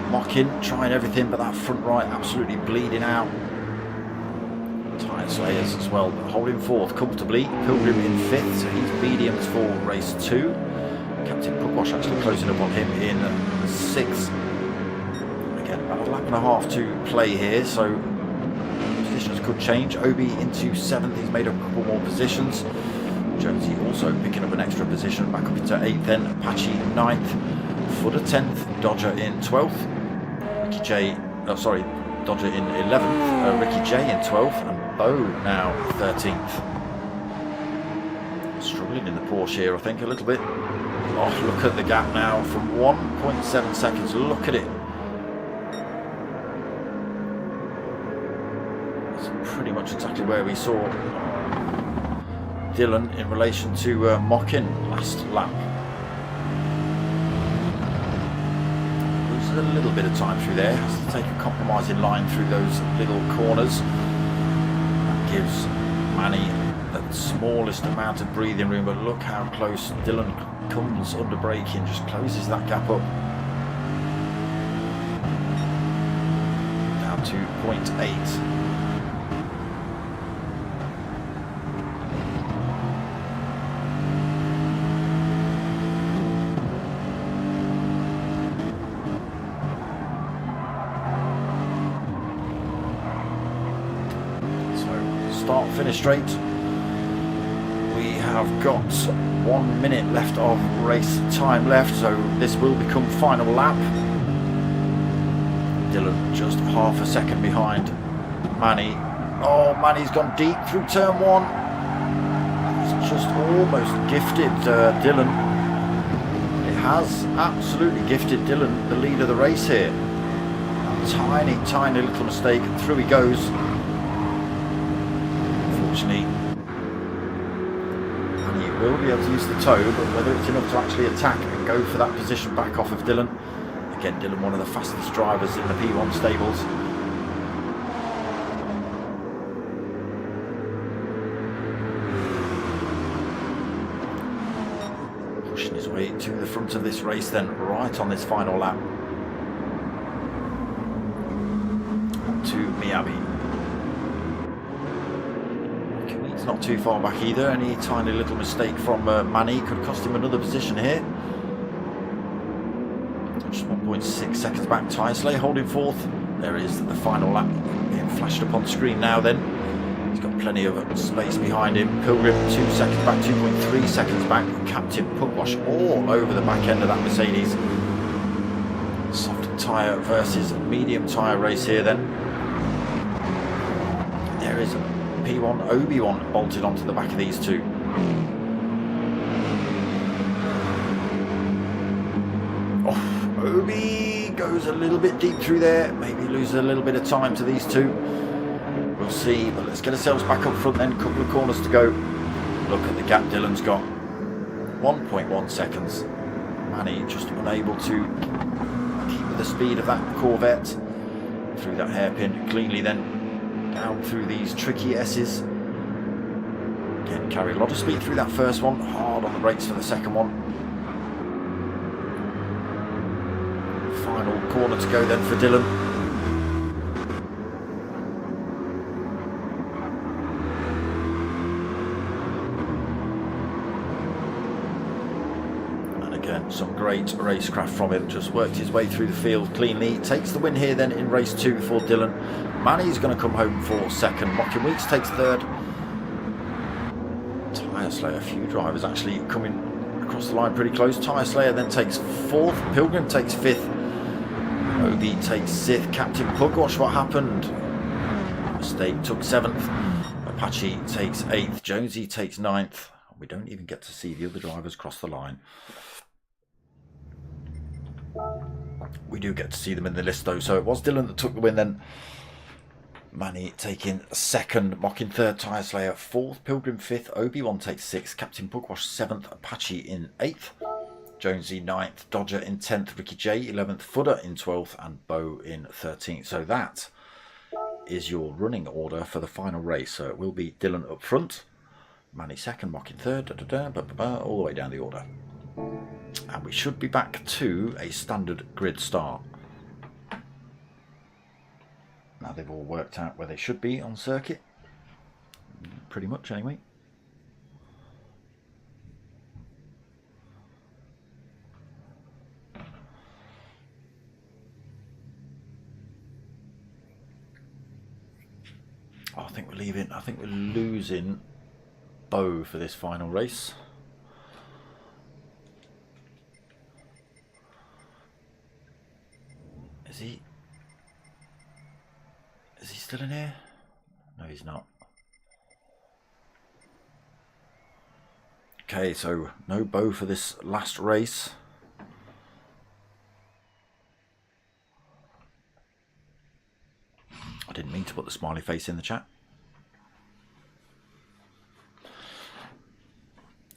Mocking, trying everything, but that front right absolutely bleeding out. Tyre slayers as well, but holding fourth comfortably. Pilgrim in fifth, so he's mediums for race 2. Captain Pugwash actually closing up on him in sixth. Again, about a lap and a half to play here, so positions could change. Obi into seventh, he's made up a couple more positions. Jonesy also picking up an extra position, back up into eighth then. Apache ninth, Footer 10th, Dodger in 12th. Ricky J, Dodger in 11th, Ricky J in 12th, and Bo now 13th. Struggling in the Porsche here, I think, a little bit. Oh, look at the gap now from 1.7 seconds. Look at it. It's pretty much exactly where we saw Dylan in relation to Mockin last lap. Loses a little bit of time through there. Has to take a compromising line through those little corners. That gives Manny the smallest amount of breathing room, but look how close Dylan comes under braking, just closes that gap up down to 0.8. So start finish straight. We have got 1 minute left of race time left, so this will become final lap. Dylan just half a second behind Manny. Oh, Manny's gone deep through turn 1. It's just almost gifted Dylan. It has absolutely gifted Dylan the lead of the race here. A tiny little mistake, and through he goes. Unfortunately, will be able to use the toe, but whether it's enough to actually attack and go for that position back off of Dylan. Again, Dylan, one of the fastest drivers in the P1 stables. Pushing his way to the front of this race then, right on this final lap. To Miyabi. Not too far back either. Any tiny little mistake from Manny could cost him another position here. Just 1.6 seconds back. Tysley holding fourth. There is the final lap being flashed up on screen now then. He's got plenty of space behind him. Pilgrim 2 seconds back, 2.3 seconds back. Captain Pugwash all over the back end of that Mercedes. Soft tyre versus medium tyre race here then. There is P1 Obi-Wan bolted onto the back of these two. Oh, Obi goes a little bit deep through there, maybe loses a little bit of time to these two. We'll see, but let's get ourselves back up front then, a couple of corners to go. Look at the gap Dylan's got. 1.1 seconds. Manny just unable to keep with the speed of that Corvette. Through that hairpin cleanly then. Down through these tricky S's. Again, carry a lot of speed through that first one. Hard on the brakes for the second one. Final corner to go then for Dylan. And again, some great racecraft from him. Just worked his way through the field cleanly. Takes the win here then in race 2 for Dylan. Manny's going to come home for second. Mocking Weeks takes third. Tyre Slayer, a few drivers actually coming across the line pretty close. Tyre Slayer then takes fourth. Pilgrim takes fifth. Obi takes sixth. Captain Pugwash, what happened? Mistake, took seventh. Apache takes eighth. Jonesy takes ninth. We don't even get to see the other drivers cross the line. We do get to see them in the list though. So it was Dylan that took the win then. Manny taking second, Mocking third, Tyre Slayer fourth, Pilgrim fifth, Obi-Wan takes sixth, Captain Pugwash seventh, Apache in eighth, Jonesy 9th, Dodger in 10th, Ricky J 11th, Fudder in 12th, and Bo in 13th. So that is your running order for the final race. So it will be Dylan up front, Manny second, Mock in third, all the way down the order. And we should be back to a standard grid start. Now they've all worked out where they should be on circuit. Pretty much anyway. Oh, I think we're losing Bo for this final race. Is he still in here? No, he's not. Okay, so no Bo for this last race. I didn't mean to put the smiley face in the chat.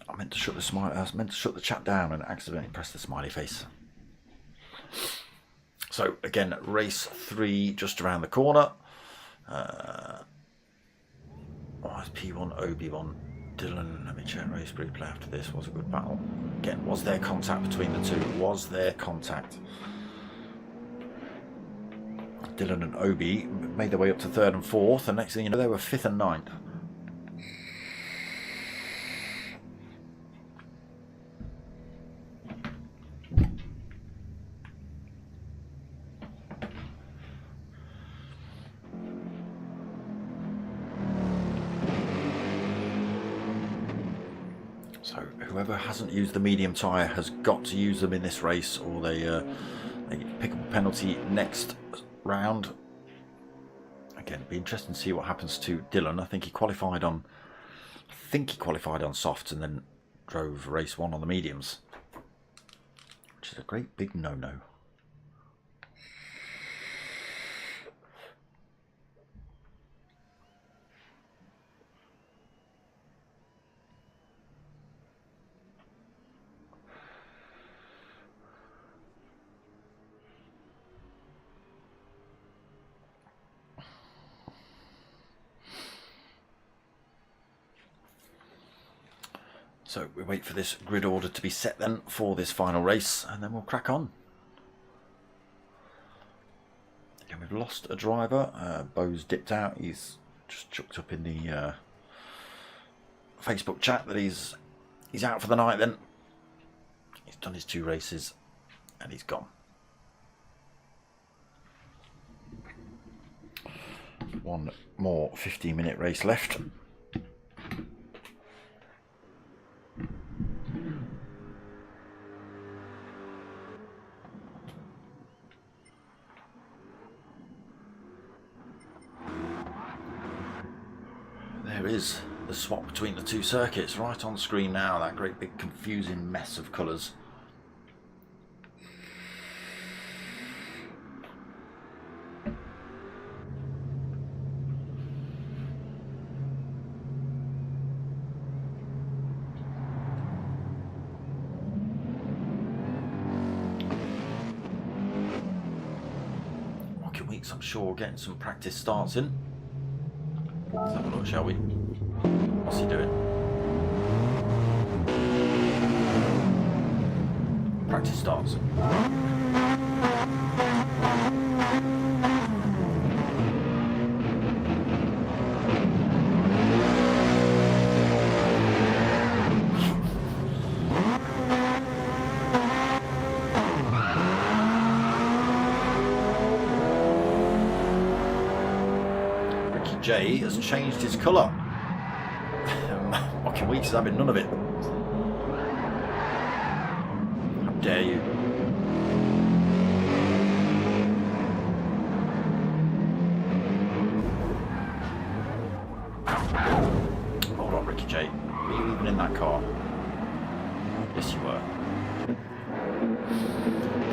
I meant to shut the chat down and accidentally pressed the smiley face. So again, race 3 just around the corner. It's P1, Obi-Wan, Dylan. Let me check race replay after this. Was a good battle. Again, was there contact between the two? Was there contact? Dylan and Obi made their way up to 3rd and 4th, and next thing you know, they were 5th and 9th. So whoever hasn't used the medium tyre has got to use them in this race, or they pick up a penalty next round. Again, it'd be interesting to see what happens to Dylan. I think he qualified on softs and then drove race 1 on the mediums, which is a great big no-no. So we wait for this grid order to be set then for this final race, and then we'll crack on. Again, we've lost a driver. Bo's dipped out. He's just chucked up in the Facebook chat that he's out for the night then. He's done his 2 races and he's gone. One more 15-minute race left. There is the swap between the 2 circuits right on screen now, that great big confusing mess of colours. Rocket Weeks, I'm sure, getting some practice starts in. Let's have a look, shall we? What's he doing? Practice starts. Jay has changed his colour. Mocking Weeks is having none of it. How dare you? Hold on, Ricky J. Were you even in that car? Yes, you were.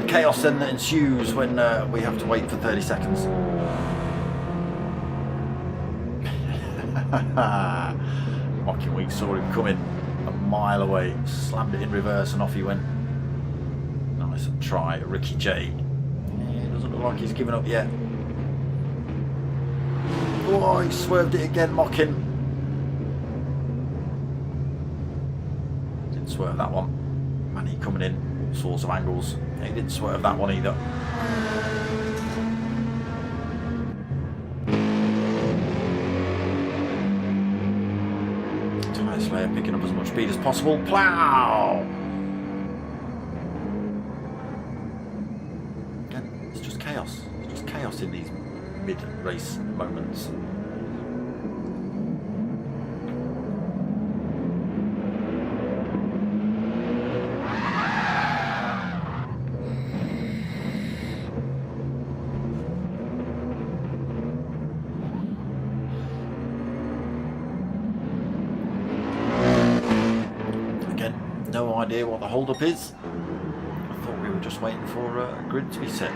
The chaos then that ensues when we have to wait for 30 seconds. Mocking Weeks saw him coming a mile away, slammed it in reverse and off he went. Nice try, Ricky J. It doesn't look like he's given up yet. Oh, he swerved it again, mocking. Didn't swerve that one. Manny coming in, all sorts of angles. He didn't swerve that one either. Tyre Slayer picking up as much speed as possible. Plow! Again, it's just chaos. It's just chaos in these mid-race moments. Again, no idea what the hold-up is. I thought we were just waiting for a grid to be set.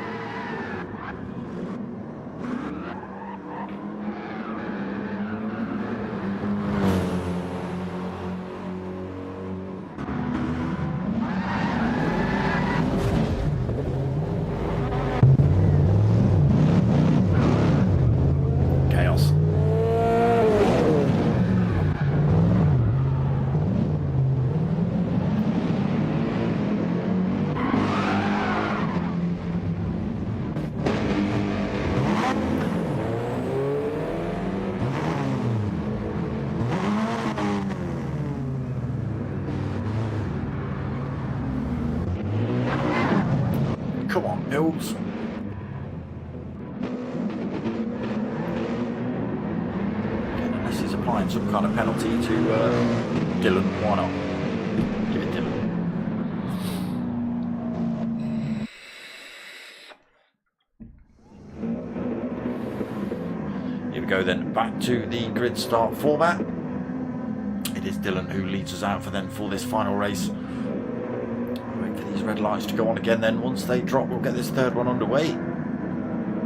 Come on, Mills. Unless he's applying some kind of penalty to Dylan, why not? Give it Dylan. Here we go then, back to the grid start format. It is Dylan who leads us out for this final race. These red lights to go on again, then once they drop we'll get this third one underway.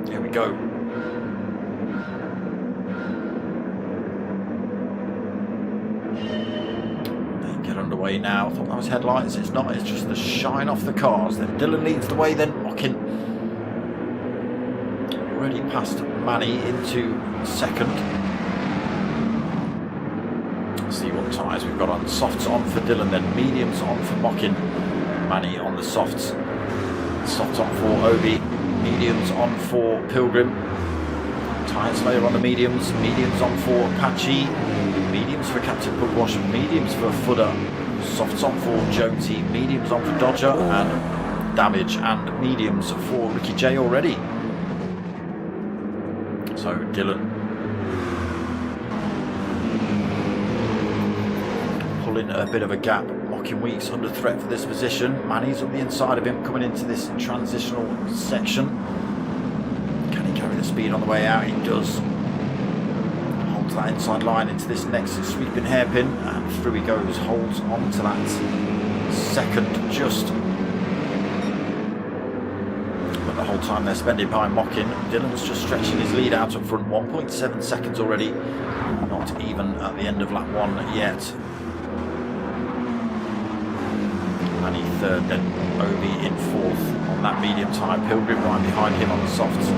Here we go. They get underway now. I thought that was headlights, it's not, it's just the shine off the cars. Then Dylan leads the way, then mocking. Already past Manny into second. Let's see what tyres we've got on. Softs on for Dylan, then mediums on for mocking. Manny on the softs. Softs on for Obi. Mediums on for Pilgrim. Tyre Slayer on the mediums. Mediums on for Apache. Mediums for Captain Pugwash. Mediums for Fudder. Softs on for Jonesy. Mediums on for Dodger. And Damage. And mediums for Ricky J already. So Dylan pulling a bit of a gap. Mocking Weeks under threat for this position. Manny's on the inside of him coming into this transitional section. Can he carry the speed on the way out? He does. Holds that inside line into this next sweeping hairpin and through he goes. Holds on to that second just. But the whole time they're spending behind Mocking, Dylan's just stretching his lead out up front. 1.7 seconds already. Not even at the end of lap one yet. Manny third, then Obi in fourth on that medium tyre. Pilgrim right behind him on the softs.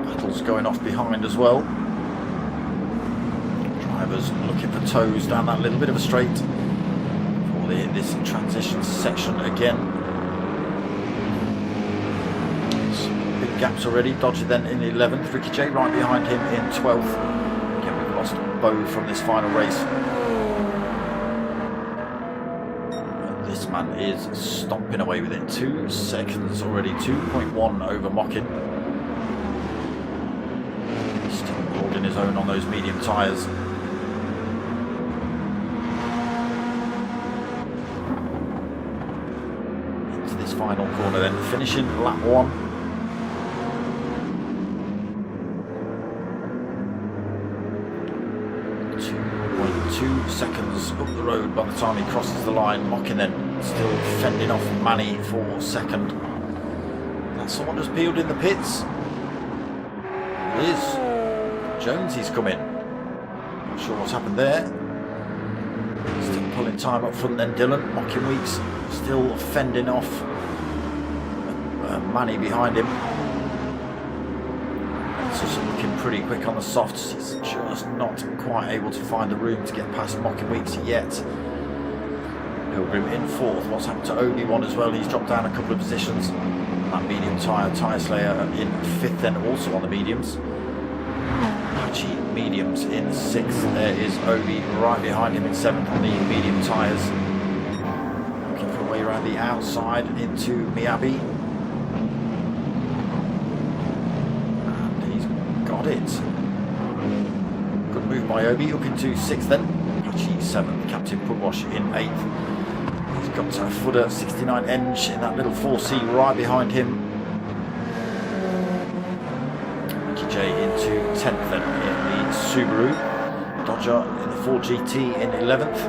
Battle's going off behind as well. Drivers looking for toes down that little bit of a straight for this transition section again. Some big gaps already. Dodger then in 11th. Ricky J right behind him in 12th. Lost Bo from this final race. And this man is stomping away with it. 2 seconds already. 2.1 over Mocking. Still holding his own on those medium tyres. Into this final corner then. Finishing lap 1. 2 seconds up the road by the time he crosses the line. Mocking then still fending off Manny for second. That someone just peeled in the pits. It is. Jonesy's come in. Not sure what's happened there. Still pulling time up front then Dylan. Mocking Weeks still fending off Manny behind him. Just looking pretty quick on the softs. He's just not quite able to find the room to get past Mocking Weeks yet. Pilgrim in 4th. What's happened to Obi-Wan as well? He's dropped down a couple of positions. That medium tyre Slayer in 5th then, also on the mediums. Apache mediums in 6th. There is Obi right behind him in 7th on the medium tyres. Looking for a way around the outside into Miyabi. And he's got it. Good move by Obi, up into 6th then. Apache 7th. Captain Pugwash in 8th. He's got a footer 69 Eng in that little 4C right behind him. J into 10th then in the Subaru. Dodger in the 4GT in 11th.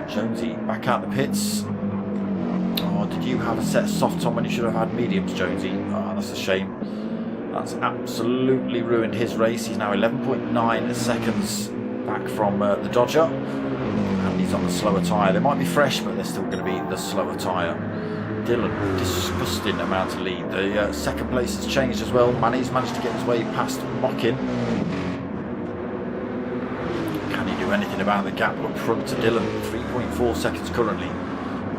Jonesy back out the pits. Oh, did you have a set of softs on when you should have had mediums, Jonesy? Oh, that's a shame. That's absolutely ruined his race. He's now 11.9 seconds back from the Dodger. And he's on the slower tyre. They might be fresh, but they're still going to be the slower tyre. Dylan, disgusting amount of lead. The second place has changed as well. Manny's managed to get his way past Mockin. Can he do anything about the gap up front to Dylan? 3.4 seconds currently.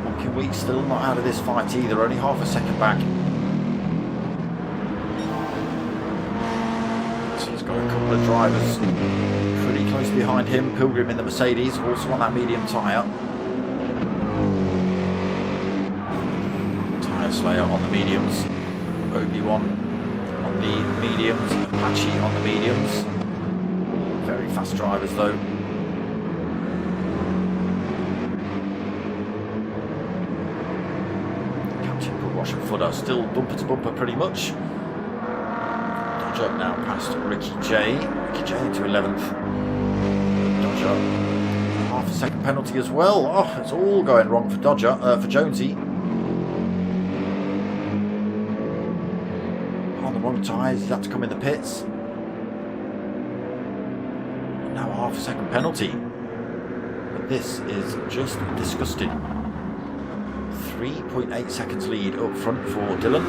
Mockin Week still not out of this fight either, only half a second back. So he's got a couple of drivers pretty close behind him. Pilgrim in the Mercedes, also on that medium tyre. Slayer on the mediums, Obi-Wan on the mediums, Apache on the mediums. Very fast drivers though. Captain Pugwash and Footer still bumper to bumper pretty much. Dodger now past Ricky J. Ricky J to 11th. Dodger, half a second penalty as well. Oh, it's all going wrong for Dodger, for Jonesy. Wrong tyres, he's had to come in the pits. Now a half a second penalty. But this is just disgusting. 3.8 seconds lead up front for Dylan.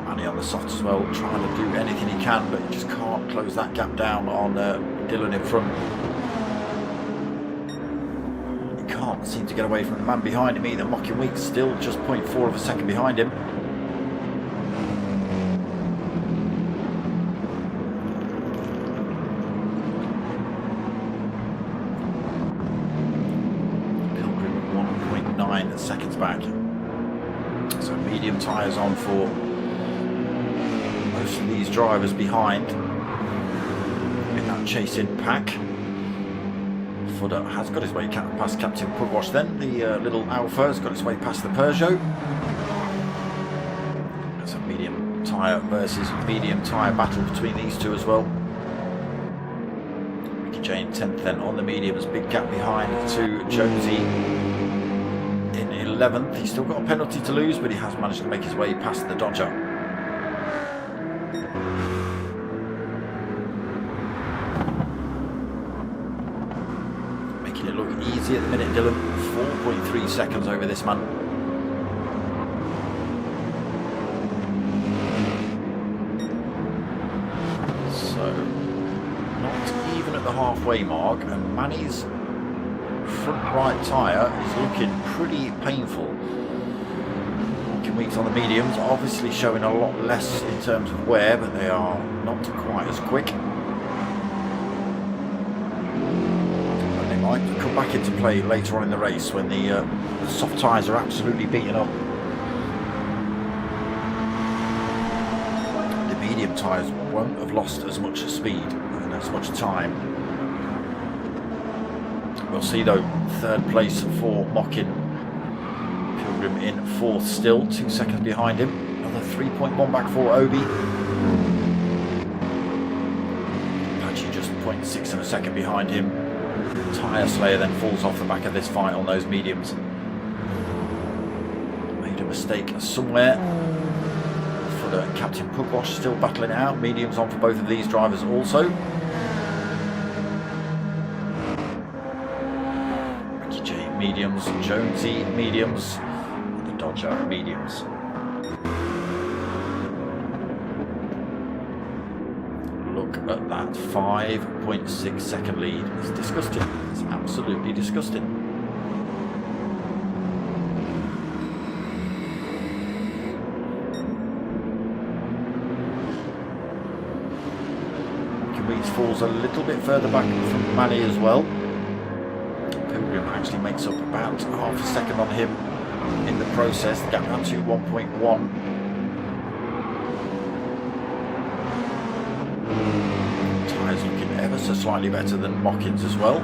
Manny on the soft as well, trying to do anything he can, but he just can't close that gap down on Dylan in front. He can't seem to get away from the man behind him either. Mocking Week still just 0.4 of a second behind him. Seconds back. So medium tyres on for most of these drivers behind in that chasing pack. Footer has got his way past Captain Pugwash then. The little Alpha has got its way past the Peugeot. That's a medium tyre versus medium tyre battle between these two as well. Ricky J in 10th then on the mediums, big gap behind to Jonesy. 11th, he's still got a penalty to lose, but he has managed to make his way past the Dodger. Making it look easy at the minute, Dylan. 4.3 seconds over this man. So, not even at the halfway mark, and Manny's front right tyre is looking pretty painful. Mocking Weeks on the mediums, obviously showing a lot less in terms of wear, but they are not quite as quick. But they might come back into play later on in the race when the soft tyres are absolutely beaten up. The medium tyres won't have lost as much speed and as much time. We'll see though, 3rd place for Mockin. Pilgrim in 4th still, 2 seconds behind him. Another 3.1 back for Obi. Apache just 0.6 of a second behind him. Tyre Slayer then falls off the back of this fight on those mediums. Made a mistake somewhere. For the Captain Pugwash still battling it out. Mediums on for both of these drivers also. Captain Pugwash still battling it out. Jonesy in 11th. Dodger in 4th. Dodger half a second behind him. Tyre Slayer then falls off the back of this fight on those mediums. Made a mistake somewhere. For the Captain Pugwash still battling it out. Mediums on for both of these drivers also. mediums, Jonesy mediums, the Dodger mediums. Look at that 5.6 second lead. It's disgusting. It's absolutely disgusting. Falls a little bit further back from Manny as well. Pilgrim actually makes up about half a second on him in the process. The gap down to 1.1. Tyres looking ever so slightly better than Mockins as well.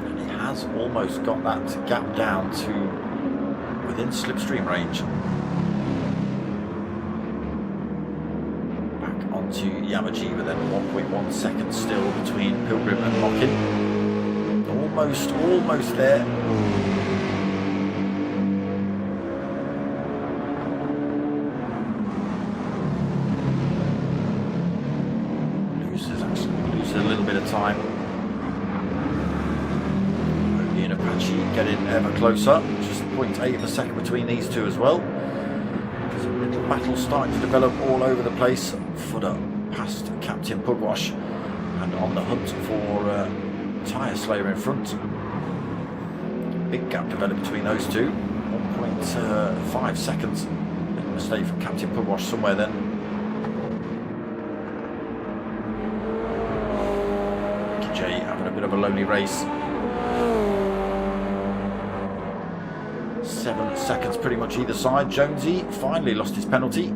And he has almost got that gap down to within slipstream range. To Yamagiwa, then 1.1 seconds still between Pilgrim and Mockin. Almost there. Loses a little bit of time. Obi and Apache getting ever closer. Just 0.8 of a second between these two as well. There's a little battle starting to develop all over the place. Footer past Captain Pugwash and on the hunt for Tyre Slayer in front. Big gap developed between those two. 1.5 seconds. Little mistake from Captain Pugwash somewhere then. Jay having a bit of a lonely race. 7 seconds pretty much either side. Jonesy finally lost his penalty.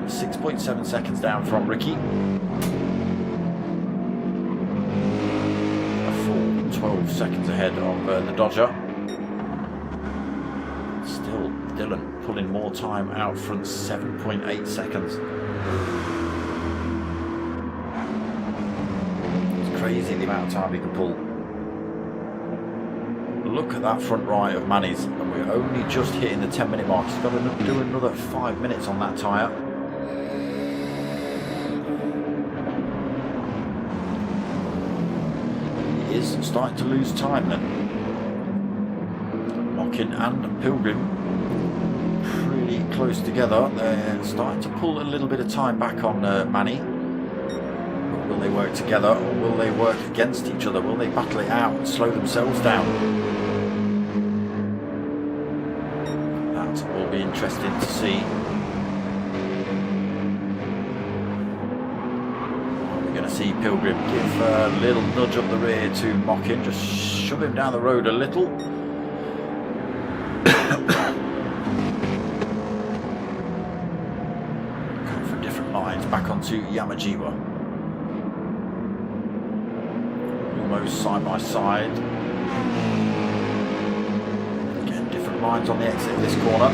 6.7 seconds down from Ricky. A full 12 seconds ahead of the Dodger. Still Dylan pulling more time out front, 7.8 seconds. It's crazy the amount of time he can pull. Look at that front right of Manny's, and we're only just hitting the 10-minute mark. He's got to do another 5 minutes on that tyre. He is starting to lose time then. Mockin and Pilgrim pretty close together. They're starting to pull a little bit of time back on Manny. Will they work together, or will they work against each other? Will they battle it out and slow themselves down? That will be interesting to see. We're going to see Pilgrim give a little nudge up the rear to Mockin, just shove him down the road a little. Going for different lines, back onto Yamagiwa. Almost side by side. Again, different lines on the exit of this corner.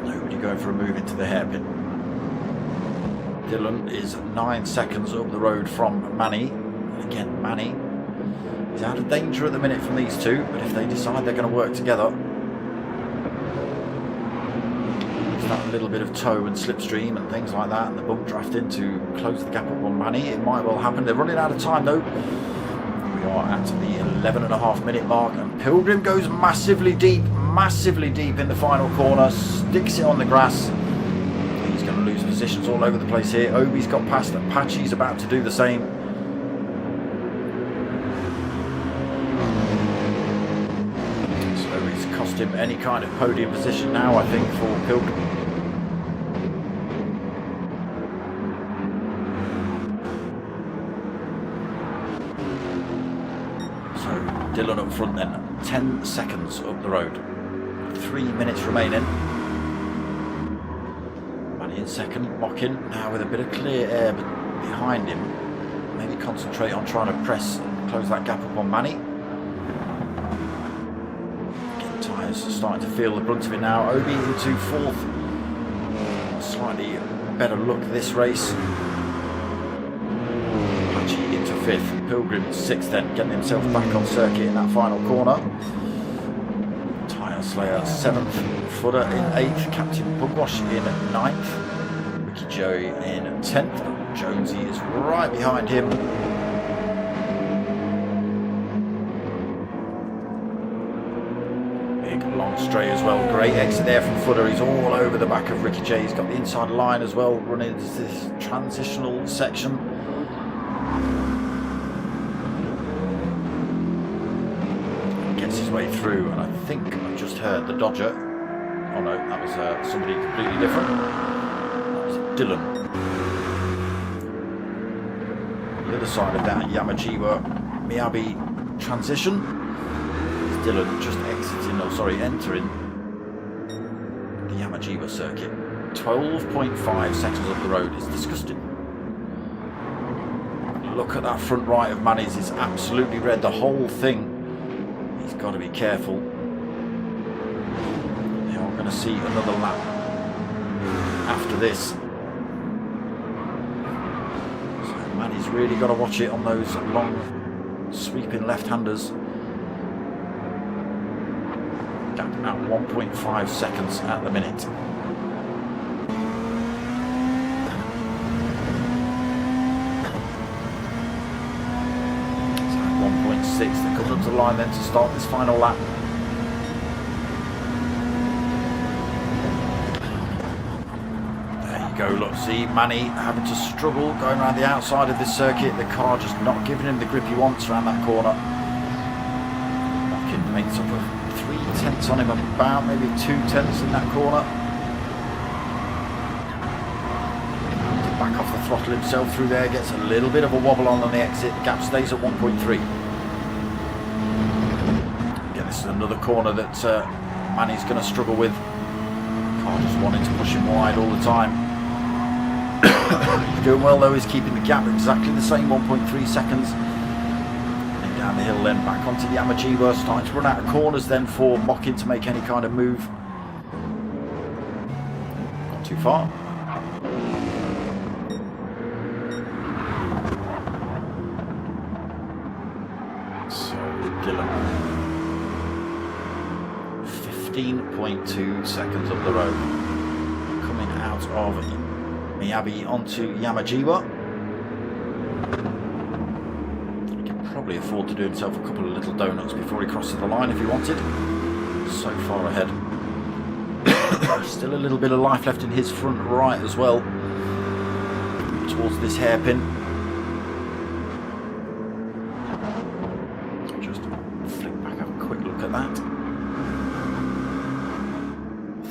Nobody going for a move into the hairpin. Dylan is 9 seconds up the road from Manny. Again, Manny is out of danger at the minute from these two, but if they decide they're going to work together, that little bit of toe and slipstream and things like that, and the bump drafting to close the gap up on Manny, it might well happen. They're running out of time though. We are at the 11.5 minute mark, and Pilgrim goes massively deep in the final corner, sticks it on the grass. He's going to lose positions all over the place here. Obi's got past, Apache's about to do the same. So it's cost him any kind of podium position now, I think, for Pilgrim. Dylan up front then, 10 seconds up the road, 3 minutes remaining. Manny in second, Mockin now with a bit of clear air behind him. Maybe concentrate on trying to press and close that gap up on Manny. Again, tyres starting to feel the brunt of it now. Obi into fourth, slightly better look this race. Fifth, Pilgrim sixth then, getting himself back on circuit in that final corner. Tyre Slayer seventh, Footer in eighth, Captain Pugwash in ninth, Ricky Joey in 10th, Jonesy is right behind him. Big long straight as well. Great exit there from Footer. He's all over the back of Ricky J. He's got the inside line as well, running this transitional section. Gets his way through, and I think I just heard the Dodger. Oh no, that was somebody completely different. That was Dylan. The other side of that Yamagiwa+Miyabi transition is Dylan just exiting, oh sorry, entering the Yamagiwa circuit. 12.5 seconds up the road is disgusting. Look at that front right of Manny's, it's absolutely red, the whole thing. He's got to be careful. Now I'm going to see another lap after this. Manny's really got to watch it on those long sweeping left-handers. At 1.5 seconds at the minute. So 1.6, they're coming up to the line then to start this final lap. Go, look, see Manny having to struggle going around the outside of this circuit. The car just not giving him the grip he wants around that corner. Mocking makes up of 3/10 on him, about maybe 2/10 in that corner. Back off the throttle himself through there, gets a little bit of a wobble on the exit. The gap stays at 1.3. Again, this is another corner that Manny's going to struggle with. Car just wanting to push him wide all the time. He's doing well though, he's keeping the gap exactly the same, 1.3 seconds. And down the hill then, back onto the Yamagiwa, starting to run out of corners then for Mocking to make any kind of move. Not too far. So Dylan. 15.2 seconds up the road. Coming out of Miyabi onto Yamagiwa. He could probably afford to do himself a couple of little donuts before he crosses the line if he wanted. So far ahead. Still a little bit of life left in his front right as well. Towards this hairpin. Just flick back, have a quick look at that.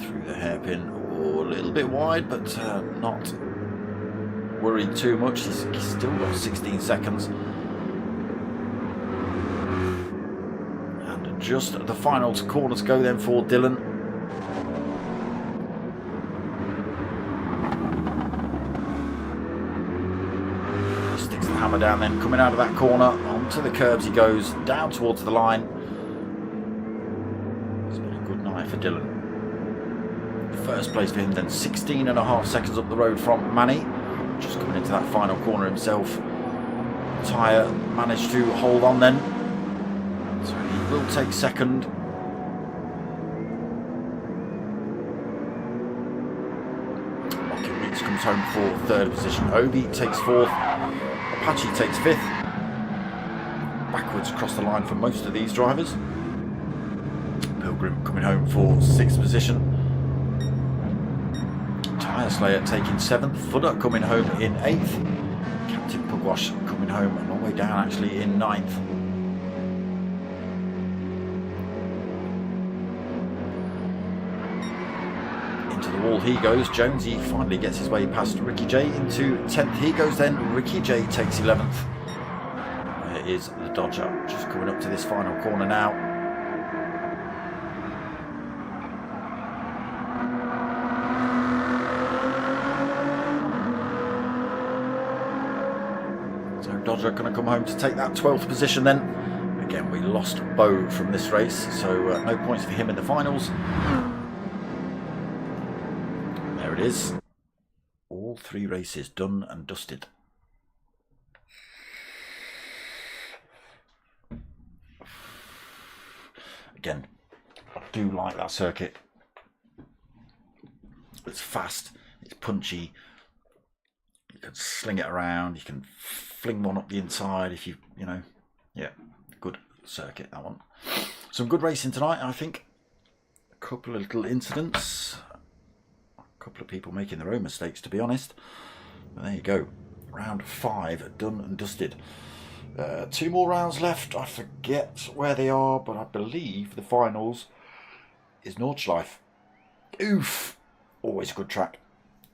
Through the hairpin. Oh, a little bit wide, but not worried too much. He's still got 16 seconds. And just the final corners go then for Dylan. Sticks the hammer down then, coming out of that corner, onto the curbs he goes, down towards the line. It's been a good night for Dylan. First place for him then, 16.5 seconds up the road from Manny. Just coming into that final corner himself. Tyre managed to hold on then. So he will take second. Rocket Weeks comes home for third position. Obi takes fourth. Apache takes fifth. Backwards across the line for most of these drivers. Pilgrim coming home for sixth position. Tyre Slayer taking 7th, Footer coming home in 8th, Captain Pugwash coming home a long way down actually in 9th. Into the wall he goes, Jonesy finally gets his way past Ricky J into 10th he goes then, Ricky J takes 11th. There is the Dodger, just coming up to this final corner now. Dodger going to come home to take that 12th position then. Again, we lost Bo from this race, so no points for him in the finals. There it is. All 3 races done and dusted. Again, I do like that circuit. It's fast, it's punchy. can sling it around. You can fling one up the inside if you know. Yeah, good circuit, that one. Some good racing tonight, I think. A couple of little incidents. A couple of people making their own mistakes, to be honest. But there you go. Round 5 done and dusted. 2 more rounds left. I forget where they are, but I believe the finals is Nordschleife. Oof! Always a good track.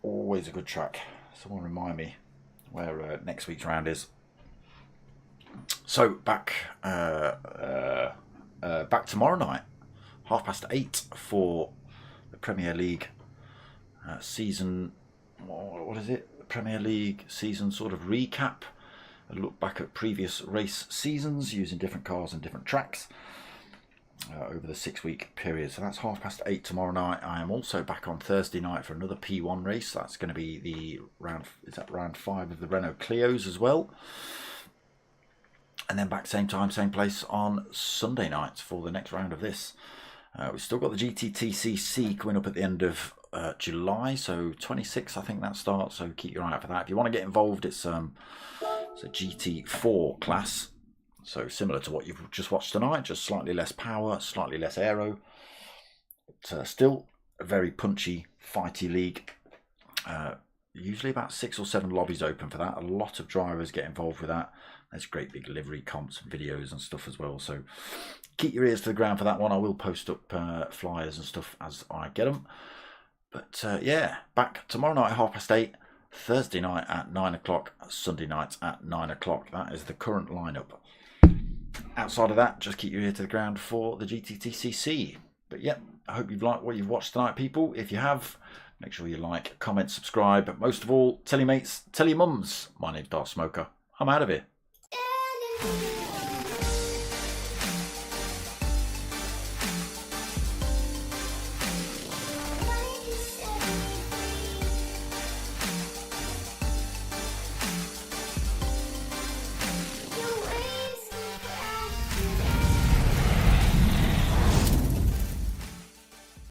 Always a good track. Someone remind me where next week's round is. So back tomorrow night, 8:30 for the Premier League season. What is it? The Premier League season sort of recap. A look back at previous race seasons using different cars and different tracks over the 6-week period. So that's 8:30 tomorrow night. I am also back on Thursday night for another P1 race. That's going to be the round 5 of the Renault Clios as well. And then back same time, same place on Sunday night for the next round of this. We've still got the GT3 coming up at the end of July, so 26 I think that starts, so keep your eye out for that. If you want to get involved, it's a GT4 class, so similar to what you've just watched tonight, just slightly less power, slightly less aero, but still a very punchy, fighty league. Usually about 6 or 7 lobbies open for that. A lot of drivers get involved with that. There's great big livery comps and videos and stuff as well, so keep your ears to the ground for that one. I will post up flyers and stuff as I get them. But yeah, back tomorrow night at 8:30, Thursday night at 9 o'clock, Sunday night at 9 o'clock. That is the current lineup. Outside of that, just keep your ear to the ground for the GT3. But yeah, I hope you've liked what you've watched tonight, people. If you have, make sure you like, comment, subscribe. But most of all, tell your mates, tell your mums. My name's Dark Smoker. I'm out of here.